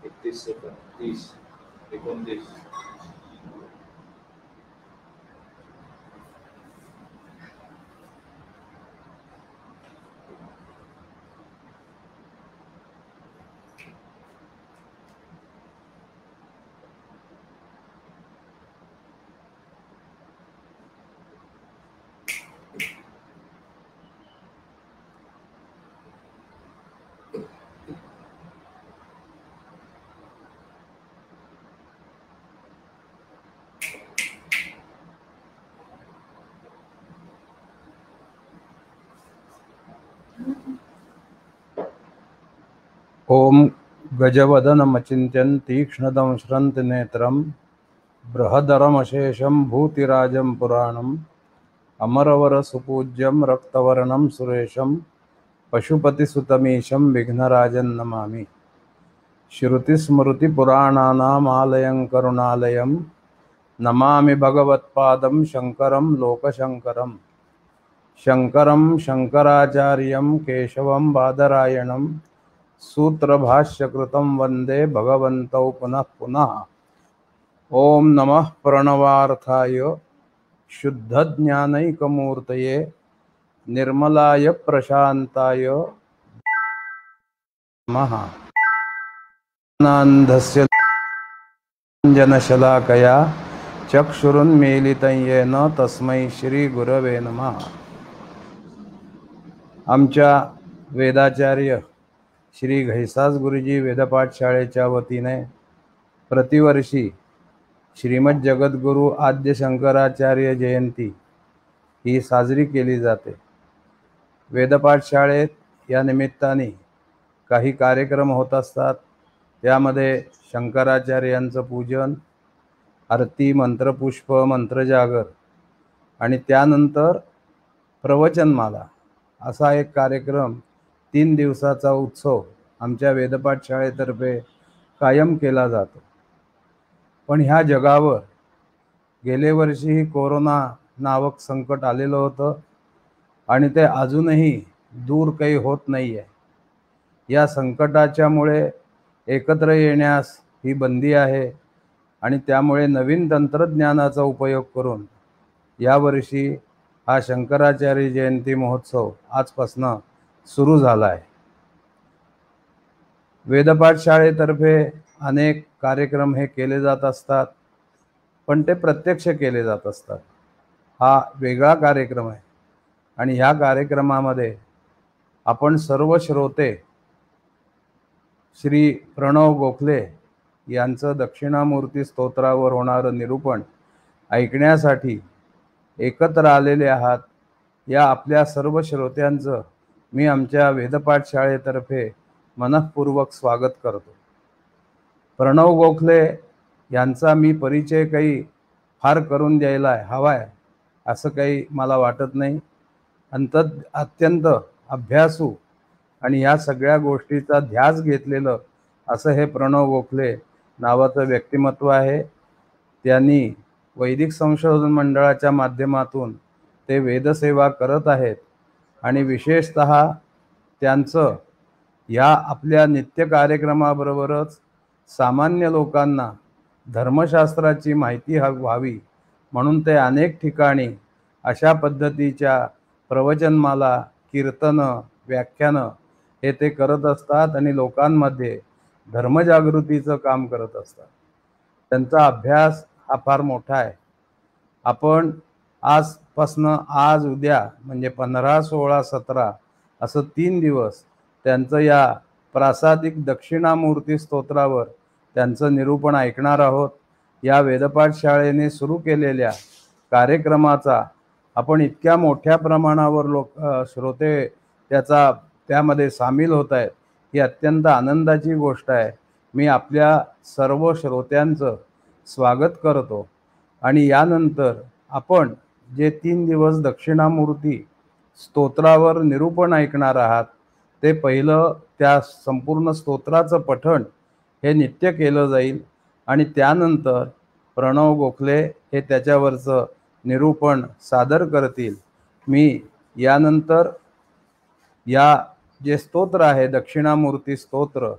31 second, 30, 29. ओम गजवदनमचिन्त्यं तीक्ष्णदंश्रन्तनेत्रं बृहदरमशेषं भूतिराजं पुराणम् अमरवरसुपूज्यं रक्तवर्णं सुरेशं पशुपतिसुतमीशं विघ्नराजं नमामि। श्रुतिस्मृतिपुराणानामालयं करुणालयं नमामि भगवत्पादं शङ्करं लोकशङ्करं। शङ्करं शङ्कराचार्यं केशवं बादरायणं सूत्रभाष्यकृतं वन्दे भगवन्तौ पुनः पुनः। ओम नमः प्रणवार्थाय शुद्धज्ञानैकमूर्तये निर्मलाय प्रशान्ताय नमः। ज्ञानान्धस्य जनशलाकया चक्षुरुन्मीलितं येन तस्मै श्री गुरवे नमः। आमच्या वेदाचार्य श्री घैसास गुरुजी वेदपाठ शाळेच्या वतीने प्रतिवर्षी श्रीमद जगद्गुरु आद्य शंकराचार्य जयंती ही साजरी केली जाते। वेदपाठ शाळेत या निमित्ताने काही कार्यक्रम होत असतात। त्यामध्ये शंकराचार्यांचं पूजन, आरती, मंत्रपुष्प, मंत्रजागर आणि त्यानंतर प्रवचनमाला असा एक कार्यक्रम 3 दिवसाचा उत्सव आमच्या वेदपाठ शाळेतर्फे कायम केला जातो। पण ह्या जगावर गेले वर्षी कोरोना नावक संकट आलेलं होतं आणि ते अजूनही दूर काही होत नाही आहे। या संकटाच्यामुळे एकत्र येण्यास ही बंदी आहे आणि त्यामुळे नवीन तंत्रज्ञानाचा उपयोग करून यावर्षी हा शंकराचार्य जयंती महोत्सव आजपासून सुरू झाला आहे। वेदपाठ शाळेतर्फे अनेक कार्यक्रम हे केले जात असतात, पण ते प्रत्यक्ष केले जात असतात। हा वेगळा कार्यक्रम आहे आणि ह्या कार्यक्रमामध्ये आपण सर्व श्रोते श्री प्रणव गोखले यांचं दक्षिणामूर्ती स्तोत्रावर होणारं निरूपण ऐकण्यासाठी एकत्र आलेले आहात। या आपल्या सर्व श्रोत्यांचं मी आमच्या वेदपाठ शाळेतर्फे मनःपूर्वक स्वागत करतो। प्रणव गोखले यांचा मी परिचय काही फार करून द्यायला हवाय असं काही मला वाटत नाही। अत्यंत अभ्यासू आणि या सगळ्या गोष्टीचा ध्यास घेतलेलं असं हे प्रणव गोखले नावाचं व्यक्तिमत्व आहे। त्यांनी वैदिक संशोधन मंडळाच्या माध्यमातून ते वेदसेवा करत आहेत आणि विशेषतः त्यांचं या आपल्या नित्य कार्यक्रमाबरोबरच सामान्य लोकांना धर्मशास्त्राची माहिती व्हावी म्हणून ते अनेक ठिकाणी अशा पद्धतीच्या प्रवचनमाला, कीर्तनं, व्याख्यानं हे ते करत असतात आणि लोकांमध्ये धर्मजागृतीचं काम करत असतात। त्यांचा अभ्यास हा फार मोठा आहे। आपण आजपासनं आज उद्या म्हणजे 15, 16, 17 असं 3 दिवस त्यांचं या प्रासादिक दक्षिणामूर्ती स्तोत्रावर त्यांचं निरूपण ऐकणार आहोत। या वेदपाठ शाळेने सुरू केलेल्या कार्यक्रमाचा आपण इतक्या मोठ्या प्रमाणावर श्रोते त्यामध्ये सामील होत आहेत ही अत्यंत आनंदाची गोष्ट आहे। मी आपल्या सर्व श्रोत्यांचं स्वागत करतो आणि यानंतर आपण जे 3 दिवस दक्षिणामूर्ती स्तोत्रावर निरूपण ऐकणार आहात ते पहिलं त्या संपूर्ण स्तोत्राचं पठण हे नित्य केलं जाईल आणि त्यानंतर प्रणव गोखले हे त्याच्यावरचं निरूपण सादर करतील। मी यानंतर या जे स्तोत्र आहे दक्षिणामूर्ती स्तोत्र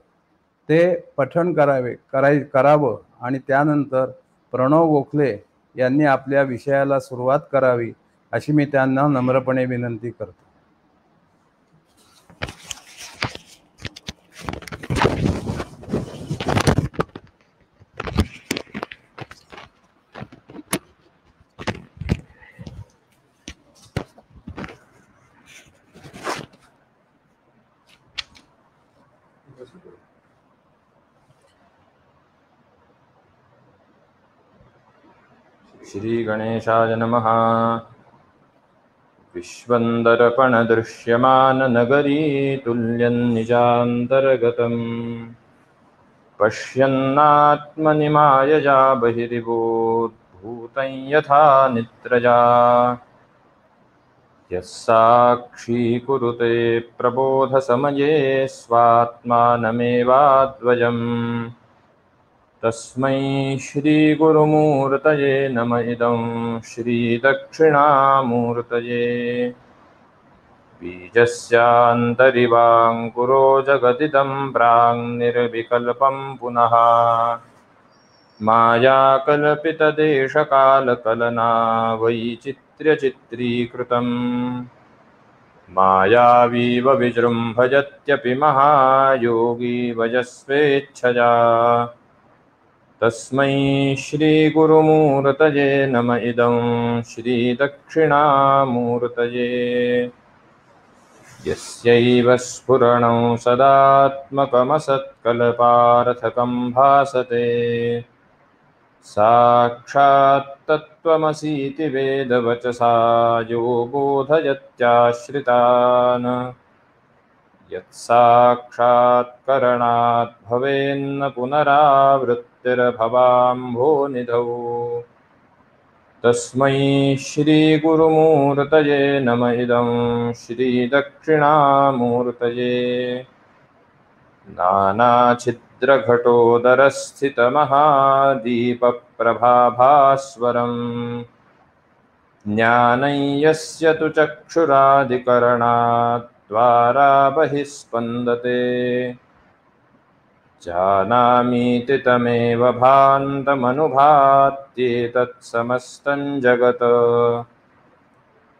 ते पठण करावं आणि त्यानंतर प्रणव गोखले यांनी आपल्या विषयाला सुरुवात करावी अशी मी त्यांना नम्रपणे विनंती करतो. श्री गणेशाय नमः. विश्वन्दर्पणदृश्यमाननगरी तुल्यन्निजान्तर्गतम् पश्यन्नात्मनि मायया बहिरिवोद्भूतं यथा निद्रया. यः साक्षीकुरुते प्रबोधसमये स्वात्मानमेवाद्वयम् तस्मै श्रीगुरुमूर्तये नम इदं श्रीदक्षिणामूर्तये. बीजस्यान्तरिवाङ्कुरो जगदिदं प्राङ्निर्विकल्पं पुनः मायाकल्पितदेशकालकलना वैचित्र्यचित्रीकृतम्. मायावीव विजृम्भयत्यपि महायोगी वयस्वेच्छया. तस्मै श्रीगुरुमूर्तये नम इदं श्रीदक्षिणामूर्तये. यस्यैव स्फुरणं सदात्मकमसत्कल्पार्थकं भासते साक्षात् तत्त्वमसीति वेदवचसा यो बोधयत्याश्रितान्. यत्साक्षात्करणात् भवेन्न पुनरावृत्तिर्भवाम्भोनिधौ. तस्मै श्रीगुरुमूर्तये नम इदं श्रीदक्षिणामूर्तये. नानाछिद्रघटोदरस्थितमहादीपप्रभाभास्वरम् ज्ञानं यस्य तु चक्षुरादिकरणात् द्वारा बहिः स्पन्दते. जानामीति तमेव भान्तमनुभात्येतत् समस्तं जगत्.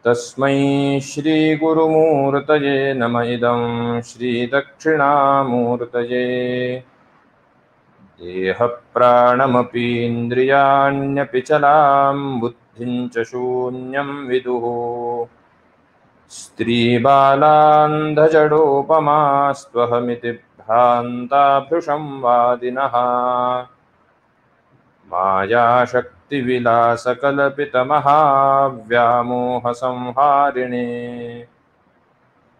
तस्मै श्रीगुरुमूर्तये नम इदं श्रीदक्षिणामूर्तये. देहप्राणमपीन्द्रियाण्यपि चलां बुद्धिं च शून्यं विदुः. स्त्रीबालान्धजडोपमास्त्वहमिति भ्रान्ताभृशं वादिनः. मायाशक्तिविलासकल्पितमहाव्यामोहसंहारिणे.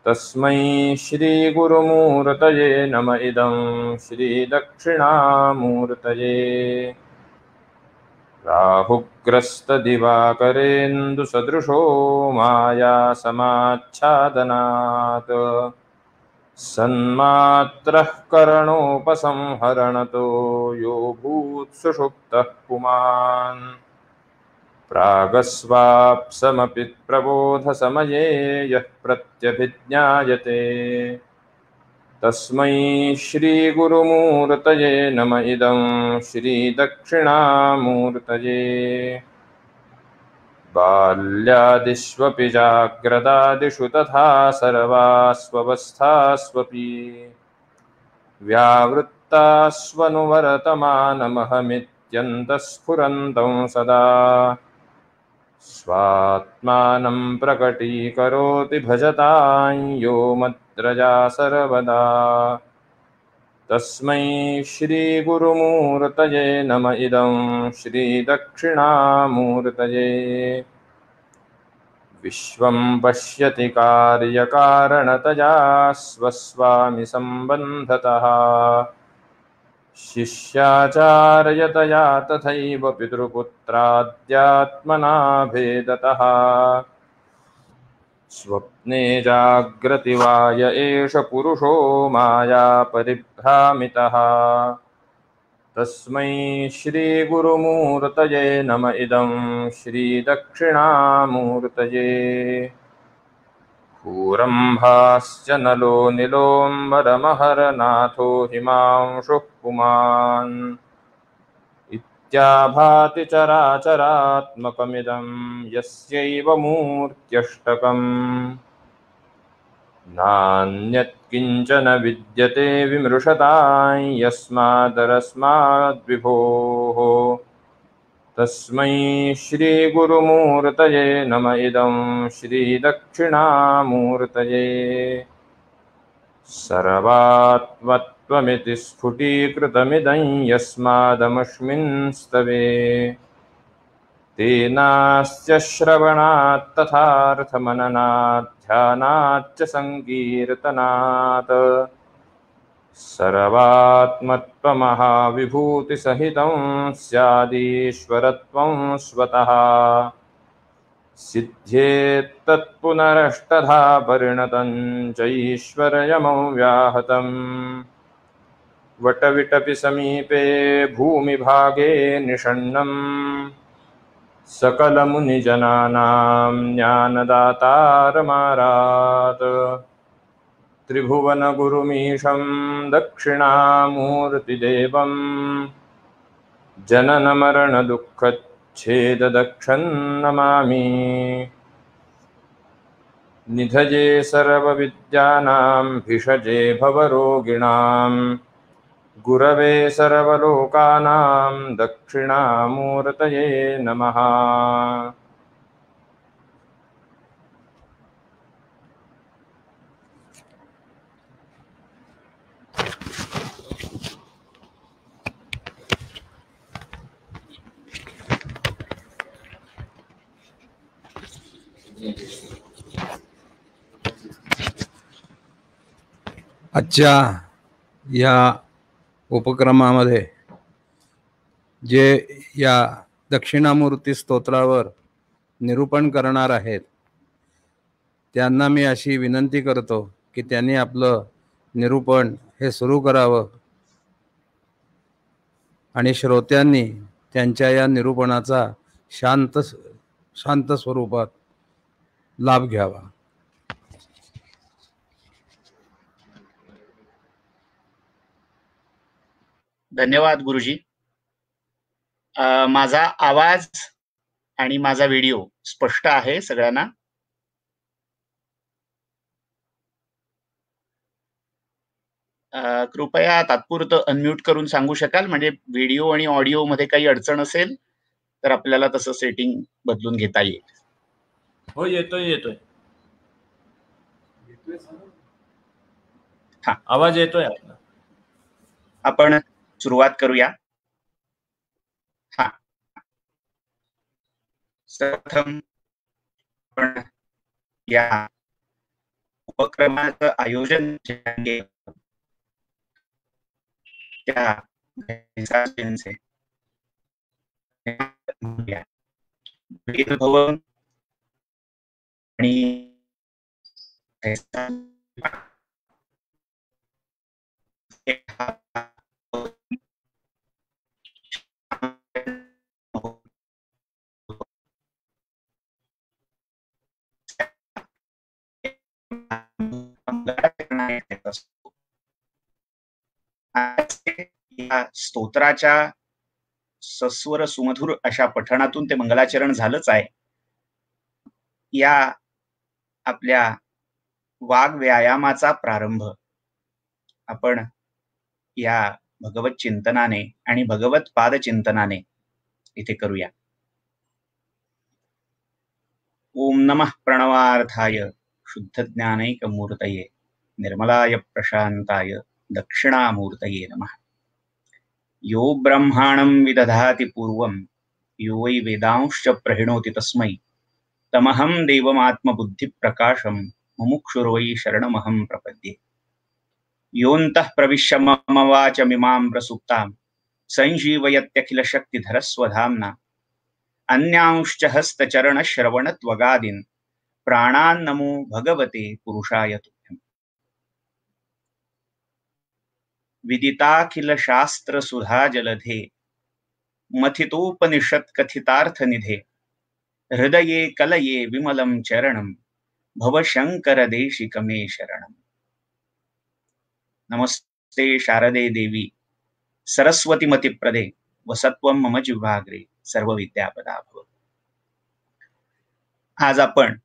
तस्मै श्रीगुरुमूर्तये नम इदं श्रीदक्षिणामूर्तये. राहुग्रस्तदिवाकरेन्दुसदृशो मायासमाच्छादनात् सन्मात्रः करणोपसंहरणतो यो भूत्सुषुप्तः पुमान्. प्रागस्वाप्समपि प्रबोधसमये यः प्रत्यभिज्ञायते. तस्मै श्रीगुरुमूर्तये नम इदं श्रीदक्षिणामूर्तये. बाल्यादिष्वपि जाग्रदादिषु तथा सर्वास्वस्थास्वपि व्यावृत्तास्वनुवर्तमानमहमित्यन्तःस्फुरन्तं सदा. स्वात्मानं प्रकटीकरोति भजतां यो मद्रजा सर्वदा. तस्मै श्रीगुरुमूर्तये नम इदं श्रीदक्षिणामूर्तये. विश्वं पश्यति कार्यकारणतया स्वस्वामि सम्बन्धतः. शिष्याचार्यतया तथैव पितृपुत्राद्यात्मना भेदतः. स्वप्ने जाग्रति वा य एष पुरुषो माया परिभ्रामितः. तस्मै श्रीगुरुमूर्तये नम इदं श्रीदक्षिणामूर्तये. कूरम्भाश्च नलो नीलोऽम्बरमहरनाथो हिमांशुः पुमान् इत्याभाति चराचरात्मकमिदं यस्यैव मूर्त्यष्टकम् नान्यत्किञ्चन विद्यते विमृशतां यस्मादरस्माद्विभोः तस्मै श्रीगुरुमूर्तये नम इदं श्रीदक्षिणामूर्तये सर्वात्मत्वमिति स्फुटीकृतमिदं यस्मादमुष्मिन् स्तवे तेनास्य श्रवणात् तथार्थमननात् ध्यानाच्च संकीर्तनात् सर्वात्मत्वमहाविभूतिसहितं स्यादीश्वरत्वं स्वतः सिद्ध्येत्तत्पुनरष्टधा परिणतं चैश्वर्यमव्याहतम् वटविटपि समीपे भूमिभागे निषण्णम् सकलमुनिजनानां ज्ञानदातारमारात् त्रिभुवनगुरुमीशं दक्षिणामूर्तिदेवं जननमरणदुःखच्छेददक्षन्नमामि निधये सर्वविद्यानां भिषजे भवरोगिणां गुरवे सर्वलोकानां दक्षिणामूर्तये नमः। आजच्या या उपक्रमामध्ये जे या दक्षिणामूर्ती स्तोत्रावर निरूपण करणार आहेत त्यांना मी अशी विनंती करतो की त्यांनी आपलं निरूपण हे सुरू करावं आणि श्रोत्यांनी त्यांच्या या निरूपणाचा शांत स्वरूपात लाभ घ्यावा. धन्यवाद गुरुजी. माझा आवाज आणि माझा व्हिडिओ स्पष्ट आहे सगळ्यांना? कृपया तात्पुरतं अनम्यूट करून सांगू शकाल, म्हणजे व्हिडिओ आणि ऑडिओ मध्ये काही अडचण असेल तर आपल्याला तसं सेटिंग बदलून घेता येईल. हो, येतोय. हा, आवाज येतोय आपला. आपण सुरुवात करूया. हा, प्रथम आपण या उपक्रमाचं आयोजन त्या भवन आणि या स्तोत्राच्या सस्वर सुमधुर अशा पठणातून ते मंगलाचरण झालंच आहे. या आपल्या वाग व्यायामाचा प्रारंभ आपण या भगवत चिंतनाने आणि भगवत पाद चिंतनाने इथे करूया. ओम नमः प्रणवार्थाय शुद्ध ज्ञानैक मूर्तये निर्मलाय प्रशांताय दक्षिणामूर्तये नमः. यो ब्रह्माणं विदधाति पूर्वं यो वै वेदांश्च प्रहिणोति तस्मै तमहं देवमात्मबुद्धिप्रकाशं मुमुक्षुर्वै शरणमहं प्रपद्ये. योऽन्तः प्रविश्य मम वाचमिमां प्रसुप्तां संजीवयत्यखिलशक्तिधरस्वधाम्ना अन्यांश्च हस्तचरणश्रवणत्वगादीन् प्राणान्नमो भगवते पुरुषाय तुभ्यम्. विदिताखिल शास्त्र सुधा जलधे मथितोपनिषत् कथितार्थ निधे हृदये कलये विमलं चरणं भवशंकर देशिक मे शरणम. नमस्ते शारदे देवी सरस्वतीमती प्रदे वसत्वम मम जिह्वाग्रे सर्व विद्यापदा भव. आज आपण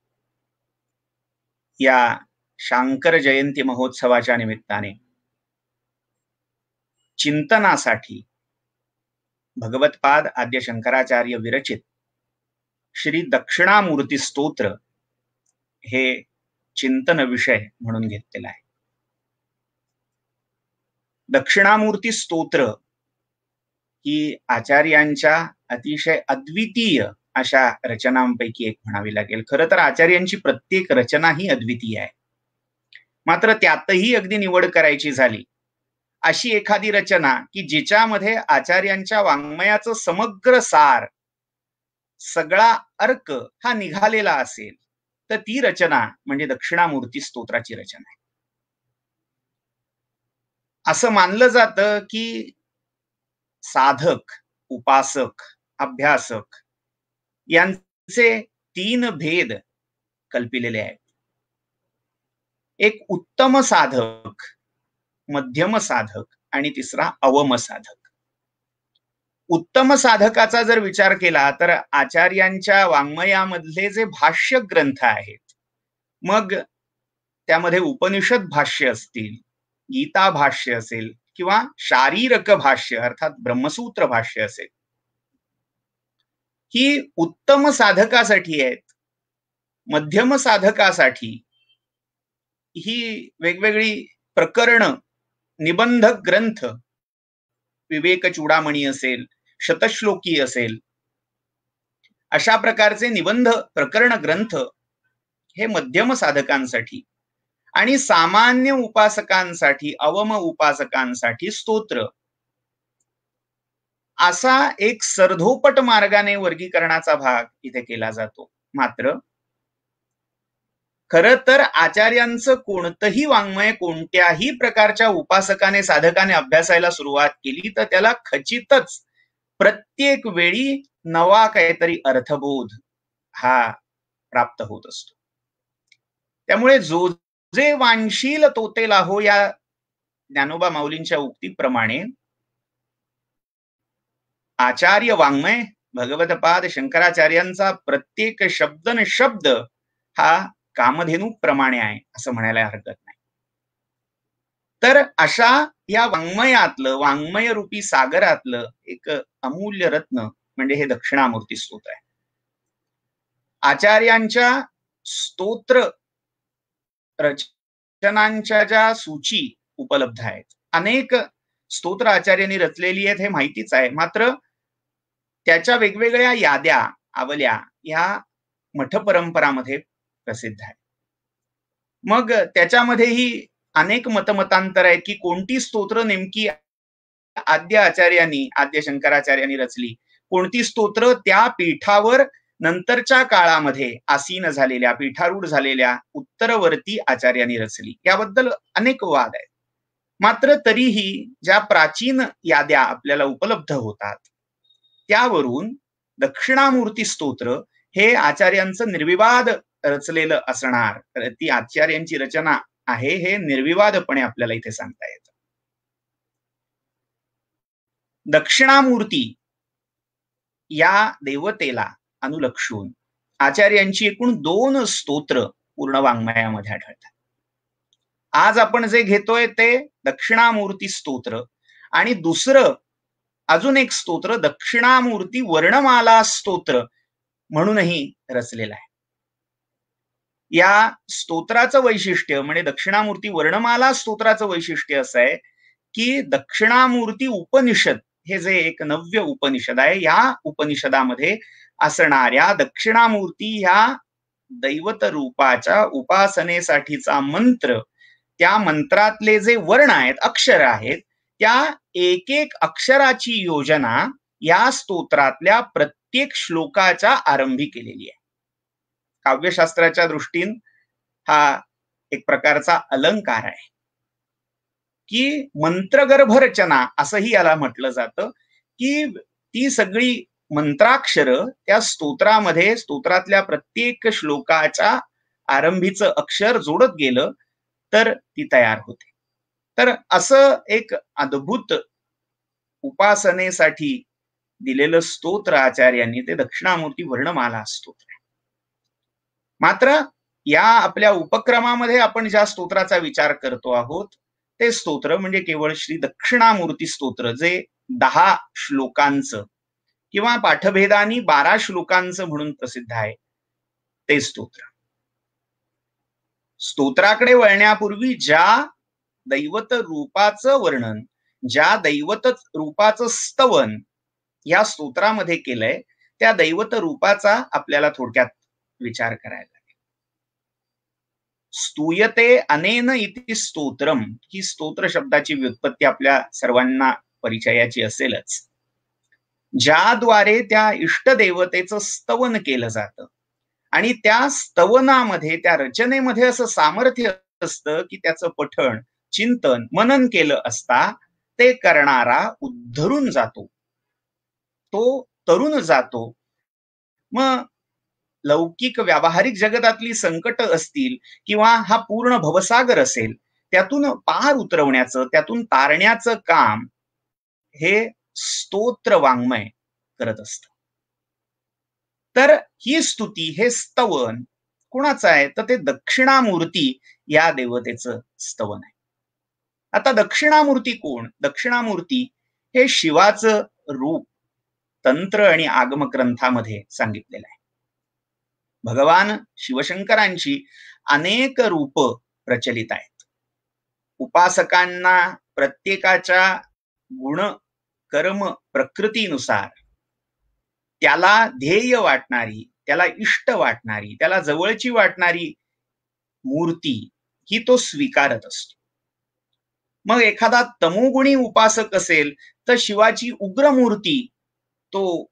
या शांकर जयंती महोत्सवाच्या निमित्ताने चिंतनासाठी भगवत्पाद आद्य शंकराचार्य विरचित श्री दक्षिणामूर्ती स्तोत्र हे चिंतन विषय म्हणून घेतलेला आहे. दक्षिणामूर्ती स्तोत्र ही आचार्यांच्या अतिशय अद्वितीय अशा रचनांपैकी एक म्हणावी लागेल. खरं तर आचार्यांची प्रत्येक रचना ही अद्वितीय आहे, मात्र त्यातही अगदी निवड करायची झाली अशी एखादी रचना की जिच्यामध्ये आचार्यांच्या वाङ्मयाचं समग्र सार, सगळा अर्क हा निघालेला असेल, तर ती रचना म्हणजे दक्षिणामूर्ती स्तोत्राची रचना आहे. असं मानलं जातं की साधक, उपासक, अभ्यासक यांचे 3 भेद कल्पिलेले आहेत. एक उत्तम साधक, मध्यम साधक आणि तिसरा अवम साधक. उत्तम साधकाचा जर विचार केला तर आचार्यांच्या वाङ्मयामधले जे भाष्य ग्रंथ आहेत, मग त्यामध्ये उपनिषद भाष्य असतील, गीता भाष्य असेल किंवा शारीरक भाष्य अर्थात ब्रह्मसूत्र भाष्य असेल, ही उत्तम साधकासाठी आहेत. मध्यम साधकासाठी ही वेगवेगळी प्रकरण, निबंध ग्रंथ, विवेक चूडामणी असेल, शतश्लोकी असेल, अशा प्रकारचे निबंध प्रकरण ग्रंथ हे मध्यम साधकांसाठी, आणि सामान्य उपासकांसाठी, अवम उपासकांसाठी स्तोत्र, असा एक सरधोपट मार्गाने वर्गीकरणाचा भाग इथे केला जातो. मात्र खरं तर आचार्यांचं कोणतंही वाङ्मय कोणत्याही प्रकारच्या उपासकाने, साधकाने अभ्यासायला सुरुवात केली तर त्याला खचितच प्रत्येक वेळी नवा काहीतरी अर्थबोध हा प्राप्त होत असतो. त्यामुळे जो जे वांशील तोते लाहो या ज्ञानोबा माऊलींच्या उक्तीप्रमाणे आचार्य वाङ्मय भगवतपाद शंकराचार्यांचा प्रत्येक शब्द न शब्द हा कामधेनू प्रमाणे आहे असं म्हणायला हरकत नाही. तर अशा या वाङ्मयातलं, वाङ्मय रूपी सागरातलं एक अमूल्य रत्न म्हणजे हे दक्षिणामूर्ती स्तोत्र आहे. आचार्यांच्या स्तोत्र रचनांच्या ज्या सूची उपलब्ध आहेत, अनेक स्तोत्र आचार्यांनी रचलेली आहेत हे माहितीच आहे, मात्र त्याच्या वेगवेगळ्या याद्या, आवल्या ह्या मठ परंपरामध्ये प्रसिद्ध आहे. मग त्याच्यामध्येही अनेक मतमतांतर आहेत की कोणती स्तोत्र नेमकी आद्य आचार्यांनी, आद्य शंकराचार्यांनी रचली, कोणती स्तोत्र त्या पीठावर नंतरच्या काळामध्ये आसीन झालेल्या, पीठारूढ झालेल्या उत्तरवर्ती आचार्यांनी रचली, याबद्दल अनेक वाद आहेत. मात्र तरीही ज्या प्राचीन याद्या आपल्याला उपलब्ध होतात त्यावरून दक्षिणामूर्ती स्तोत्र हे आचार्यांचं निर्विवाद रचलेलं असणार, ती आचार्यांची रचना आहे हे निर्विवादपणे आपल्याला इथे सांगता येतं. दक्षिणामूर्ती या देवतेला अनुलक्षून आचार्यांची एकूण 2 स्तोत्र पूर्ण वाङ्मयामध्ये आढळतात. आज आपण जे घेतोय ते दक्षिणामूर्ती स्तोत्र, आणि दुसरं अजून एक स्तोत्र दक्षिणामूर्ती वर्णमाला स्तोत्र म्हणूनही रचलेलं आहे. या स्तोत्राचं वैशिष्ट्य म्हणजे दक्षिणामूर्ती वर्णमाला स्तोत्राचं वैशिष्ट्य असं आहे की दक्षिणामूर्ती उपनिषद हे जे एक नव्य उपनिषद आहे, या उपनिषदामध्ये असणाऱ्या दक्षिणामूर्ती ह्या दैवत रूपाच्या उपासनेसाठीचा मंत्र, त्या मंत्रातले जे वर्ण आहेत, अक्षर आहेत, त्या एक एक अक्षराची योजना या स्तोत्रातल्या प्रत्येक श्लोकाच्या आरंभी केलेली आहे. काव्यशास्त्राच्या दृष्टीने हा एक प्रकारचा अलंकार आहे की मंत्रगर्भ रचना असंही याला म्हटलं जातं, की ती सगळी मंत्राक्षर त्या स्तोत्रामध्ये, स्तोत्रातल्या प्रत्येक श्लोकाच्या आरंभीचं अक्षर जोडत गेलं तर ती तयार होते. तर असं एक अद्भुत उपासनेसाठी दिलेलं स्तोत्र आचार्यांनी ते दक्षिणामूर्ती वर्णमाला स्तोत्र आहे. मात्र या आपल्या उपक्रमामध्ये आपण ज्या स्तोत्राचा विचार करतो आहोत ते स्तोत्र म्हणजे केवळ श्री दक्षिणामूर्ती स्तोत्र, जे 10 श्लोकांचं किंवा पाठभेदानी 12 श्लोकांचं म्हणून प्रसिद्ध आहे ते स्तोत्र. स्तोत्राकडे वळण्यापूर्वी ज्या दैवत रूपाचं वर्णन, ज्या दैवत रूपाचं स्तवन या स्तोत्रामध्ये केलंय त्या दैवत रूपाचा आपल्याला थोडक्यात विचार करायला लागेल. स्तूयते अनेन इति स्तोत्रम ही स्तोत्र शब्दाची व्युत्पत्ती आपल्या सर्वांना परिचयाची असेलच. ज्याद्वारे त्या इष्टदेवतेचं स्तवन केलं जातं आणि त्या स्तवनामध्ये, त्या रचनेमध्ये असं सामर्थ्य असतं की त्याचं पठण, चिंतन, मनन केलं असता ते करणारा उद्धरून जातो, तो तरुण जातो. मग लौकिक व्यावहारिक जगतातली संकट असतील किंवा हा पूर्ण भवसागर असेल, त्यातून पार उतरवण्याचं, त्यातून तारण्याचं काम हे स्तोत्र वाङ्मय करत असतं. तर ही स्तुती, हे स्तवन कोणाचं आहे तर ते दक्षिणामूर्ती या देवतेचं स्तवन आहे. आता दक्षिणामूर्ती कोण? दक्षिणामूर्ती हे शिवाचं रूप तंत्र आणि आगम ग्रंथामध्ये सांगितलेलं आहे. भगवान शिवशंकरांची अनेक रूप प्रचलित आहेत. उपासकांना प्रत्येकाच्या गुण, कर्म, प्रकृतीनुसार त्याला ध्येय वाटणारी, त्याला इष्ट वाटणारी, त्याला जवळची वाटणारी मूर्ती ही तो स्वीकारत असतो. मग एखादा तमोगुणी उपासक असेल तर शिवाची उग्र मूर्ती, तो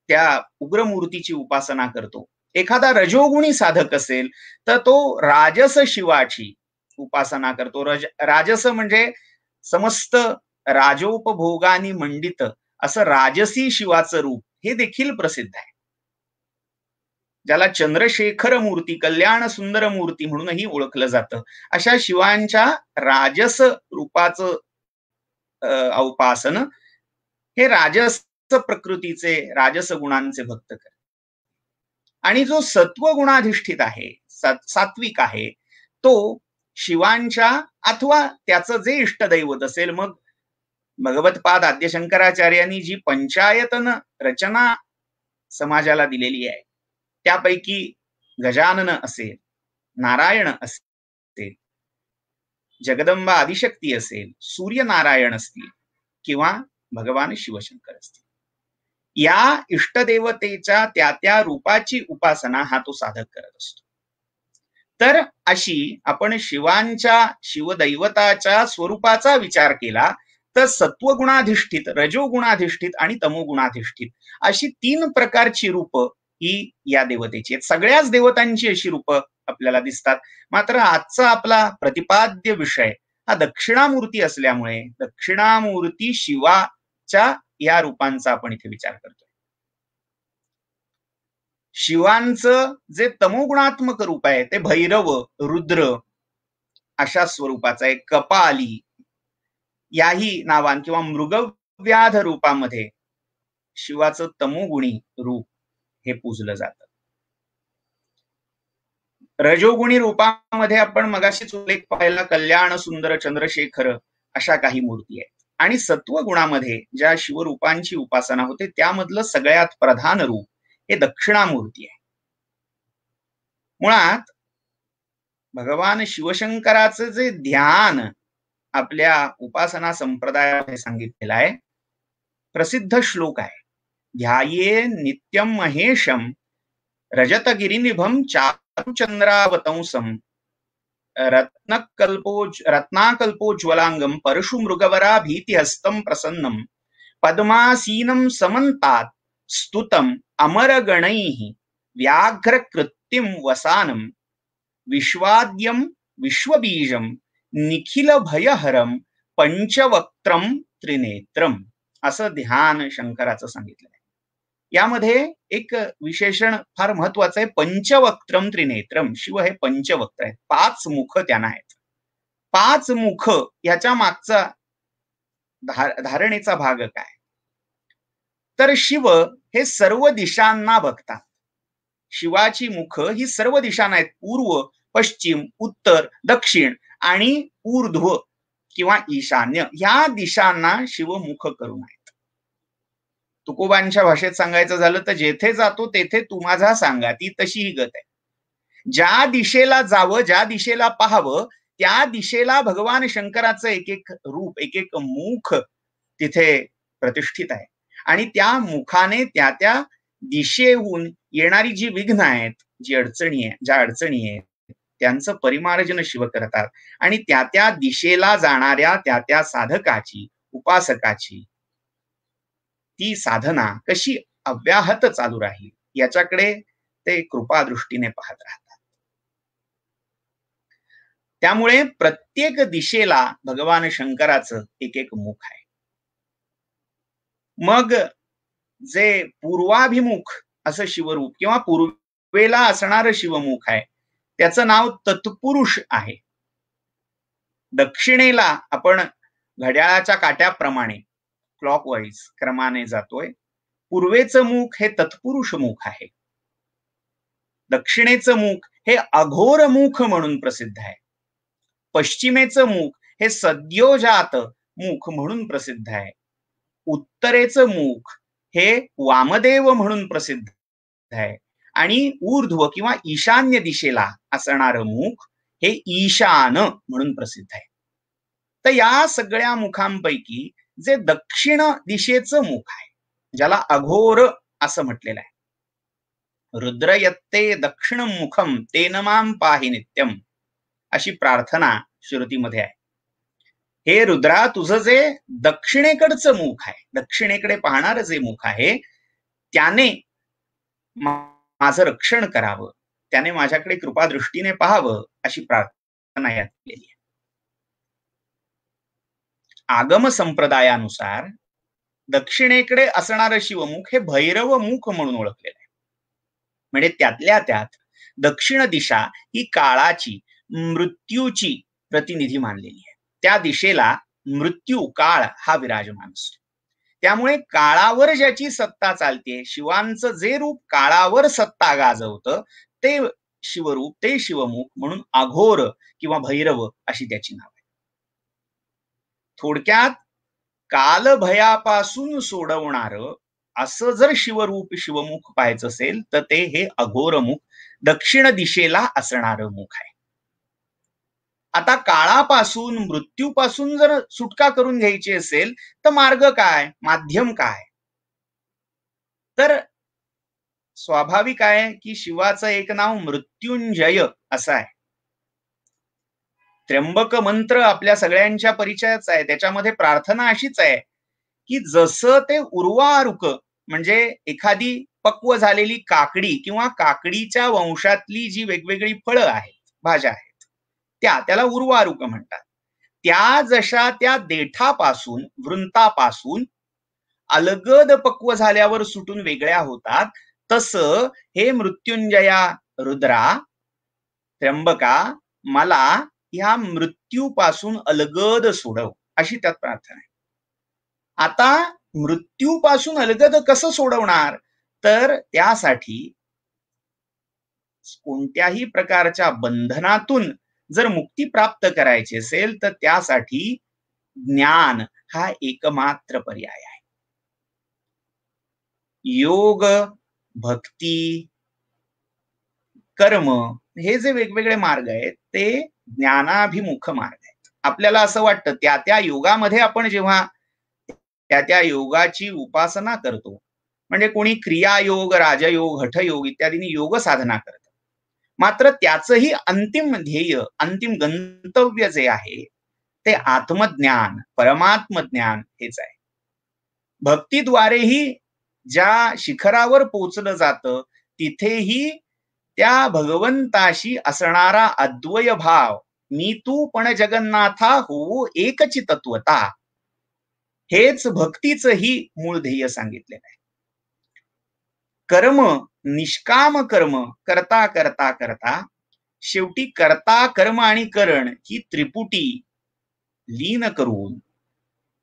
त्या उग्र मूर्तीची उपासना करतो. एखादा रजोगुणी साधक असेल तर तो राजस शिवाची उपासना करतो. राजस म्हणजे समस्त राजोपभोगानी मंडित असं राजसी शिवाचं रूप हे देखील प्रसिद्ध आहे, ज्याला चंद्रशेखर मूर्ती, कल्याण सुंदर मूर्ती म्हणूनही ओळखलं जातं. अशा शिवांच्या राजस रूपाचं उपासन हे राजस प्रकृतीचे, राजस गुणांचे भक्त करतात. आणि जो सत्व गुणाधिष्ठित आहे, सात्विक आहे, तो शिवांच्या अथवा त्याचं जे इष्टदैवत असेल, मग भगवतपाद आद्यशंकराचार्यांनी जी पंचायतन रचना समाजाला दिलेली आहे त्यापैकी गजानन असेल, नारायण असेल, जगदंबा आदिशक्ती असेल, सूर्यनारायण असतील किंवा भगवान शिवशंकर असतील, या इष्टदेवतेच्या त्या त्या रूपाची उपासना हा तो साधक करत असतो. तर अशी आपण शिवांच्या, शिवदैवताच्या स्वरूपाचा विचार केला तर सत्वगुणाधिष्ठित, रजोगुणाधिष्ठित आणि तमोगुणाधिष्ठित अशी 3 प्रकारची रूप ही या देवतेची आहेत. सगळ्याच देवतांची अशी रूप आपल्याला दिसतात. मात्र आजचा आपला प्रतिपाद्य विषय हा दक्षिणामूर्ती असल्यामुळे दक्षिणामूर्ती शिवाच्या या रूपांचा आपण इथे विचार करतोय. शिवांचं जे तमोगुणात्मक रूप आहे ते भैरव, रुद्र अशा स्वरूपाचं आहे. कपाली याही नावान किंवा मृगव्याध रूपामध्ये शिवाचं तमोगुणी रूप हे पूजलं जातं. रजोगुणी रूपामध्ये आपण मगाशीच उल्लेख पाहिला, कल्याण सुंदर, चंद्रशेखर अशा काही मूर्ती आहेत. आणि सत्वगुणामध्ये ज्या शिवरूपांची उपासना होते त्यामधलं सगळ्यात प्रधान रूप हे दक्षिणामूर्ती आहे. मुळात भगवान शिवशंकराचं जे ध्यान आपल्या उपासना संप्रदायामध्ये सांगितलेलं आहे, प्रसिद्ध श्लोक आहे, ध्याये नित्यम महेशम रजतगिरिनिभम चारुचंद्रावतंसम रत्नाकल्पोज्वलांगम परशु मृगवरा भीतिहस्तं प्रसन्नम पद्मासीनं समन्तात स्तुतम अमरगणैः व्याघ्रकृत्तिं वसानं विश्वाद्यं विश्वबीजं निखिल भयहरम पंचवक्त्रम त्रिनेत्रम असं ध्यान शंकराचं सांगितलं आहे. यामध्ये एक विशेषण फार महत्वाचं आहे, पंचवक्त्रम त्रिनेत्रम. शिव हे पंचवक्त्र आहेत, 5 मुख त्यांना आहेत. 5 मुख याच्या मागचा धारणेचा भाग काय? तर शिव हे सर्व दिशांना बघतात. शिवाची मुख ही सर्व दिशांना आहेत, पूर्व, पश्चिम, उत्तर, दक्षिण आणि ऊर्ध्व किंवा ईशान्य या दिशांना शिव मुख करून आहेत. तुकोबांच्या भाषेत सांगायचं झालं तर जेथे जातो तेथे तू माझा सांगा, ती तशी ही गत आहे. ज्या दिशेला जावं, ज्या दिशेला पाहावं, त्या दिशेला भगवान शंकराचं एक एक रूप, एक एक मुख तिथे प्रतिष्ठित आहे. आणि त्या मुखाने त्या त्या दिशेहून येणारी जी विघ्न आहेत, ज्या अडचणी आहेत त्यांचं परिमार्जन शिव करतात. आणि त्या त्या दिशेला जाणाऱ्या त्या त्या साधकाची, उपासकाची ती साधना कशी अव्याहत चालू राहील याच्याकडे ते कृपा दृष्टीने पाहत राहतात. त्यामुळे प्रत्येक दिशेला भगवान शंकराचं एक एक मुख आहे. मग जे पूर्वाभिमुख असं शिवरूप किंवा पूर्वेला असणारं शिवमुख आहे त्याचं नाव तत्पुरुष आहे. दक्षिणेला आपण घड्याळाच्या काट्याप्रमाणे क्लॉकवाईज क्रमाने जातोय. पूर्वेचं मुख हे तत्पुरुष मुख आहे. दक्षिणेचं मुख हे अघोर मुख म्हणून प्रसिद्ध आहे. पश्चिमेचं मुख हे सद्योजात मुख म्हणून प्रसिद्ध आहे. उत्तरेचं मुख हे वामदेव म्हणून प्रसिद्ध आहे. आणि ऊर्ध्व किंवा ईशान्य दिशेला असणारं मुख हे ईशान म्हणून प्रसिद्ध आहे. तर या सगळ्या मुखांपैकी जे दक्षिण दिशेचं मुख आहे, ज्याला अघोर असं म्हटलेलं आहे, रुद्रयत्ते दक्षिण मुखम तेन मां पाहि नित्यम, अशी प्रार्थना श्रुतीमध्ये आहे. हे रुद्रा, तुझं जे दक्षिणेकडचं मुख आहे, दक्षिणेकडे पाहणारं जे मुख आहे, त्याने माझं रक्षण करावं, त्याने माझ्याकडे कृपादृष्टीने पाहावं, अशी प्रार्थना यात केलेली आहे. आगम संप्रदायानुसार दक्षिणेकडे असणारं शिवमुख हे भैरव मुख म्हणून ओळखलेलं आहे. म्हणजे त्यातल्या त्यात दक्षिण दिशा ही काळाची, मृत्यूची प्रतिनिधी मानलेली आहे. त्या दिशेला मृत्यू, काळ हा विराजमान असतो. त्यामुळे काळावर ज्याची सत्ता चालते, शिवांचं जे रूप काळावर सत्ता गाजवतं ते शिवरूप, ते शिवमुख म्हणून अघोर किंवा भैरव अशी त्याची नाव आहे. थोडक्यात कालभयापासून सोडवणारं असं जर शिवरूप, शिवमुख पाहायचं असेल तर ते हे अघोर मुख, दक्षिण दिशेला असणारं मुख आहे. आता काळापासून, मृत्यूपासून जर सुटका करून घ्यायची असेल तर मार्ग काय, माध्यम काय? तर स्वाभाविक आहे की शिवाचं एक नाव मृत्युंजय असं आहे. त्र्यंबक मंत्र आपल्या सगळ्यांच्या परिचयाचा आहे. त्याच्यामध्ये प्रार्थना अशीच आहे की जसं ते उर्वारुक म्हणजे एखादी पक्व झालेली काकडी किंवा काकडीच्या वंशातली जी वेगवेगळी फळं आहेत, भाज्या आहेत, त्याला उर्वारुक म्हणतात. त्या जशा त्या देठापासून, वृंतापासून अलगद पक्व झाल्यावर सुटून वेगळ्या होतात, तसं हे मृत्युंजया रुद्रा, त्र्यंबका, मला ह्या मृत्यूपासून अलगद सोडव, अशी त्यात प्रार्थना आहे. आता मृत्यूपासून अलगद कसं सोडवणार? तर त्यासाठी कोणत्याही प्रकारच्या बंधनातून जर मुक्ती प्राप्त करायची असेल तर त्यासाठी ज्ञान हा एकमात्र पर्याय आहे. योग, भक्ती, कर्म हे जे वेगवेगळे मार्ग आहेत ते ज्ञानाभिमुख मार्ग आहेत. आपल्याला असं वाटतं त्या त्या योगामध्ये आपण जेव्हा त्या त्या योगाची उपासना करतो, म्हणजे कोणी क्रियायोग, राजयोग, हठयोग इत्यादींनी योग साधना करतं, मात्र त्याचंही अंतिम ध्येय, अंतिम गंतव्य जे आहे ते आत्मज्ञान, परमात्मज्ञान हेच आहे. भक्तीद्वारेही ज्या शिखरावर पोचलं जातं तिथेही त्या भगवंताशी असणारा अद्वय भाव, मी तू पण जगन्नाथा हो एकची तत्वता, हेच भक्तीचंही मूळ ध्येय सांगितलेलं आहे. कर्म, निष्काम कर्म करता करता करता शेवटी कर्ता, कर्म आणि करण ही त्रिपुटी लीन करून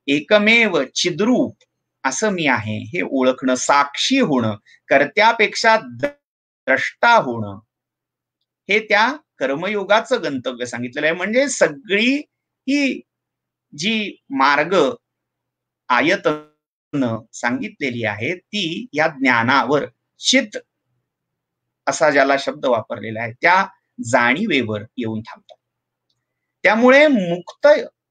एकमेव चिद्रूप असं मी आहे हे ओळखणं, साक्षी होणं, कर्त्यापेक्षा द्रष्टा होणं, हे त्या कर्मयोगाचं गंतव्य सांगितलेलं आहे. म्हणजे सगळी ही जी मार्ग आयतन सांगितलेली आहे ती या ज्ञानावर, चित असा ज्याला शब्द वापरलेला आहे त्या जाणीवेवर येऊन थांबतात. त्यामुळे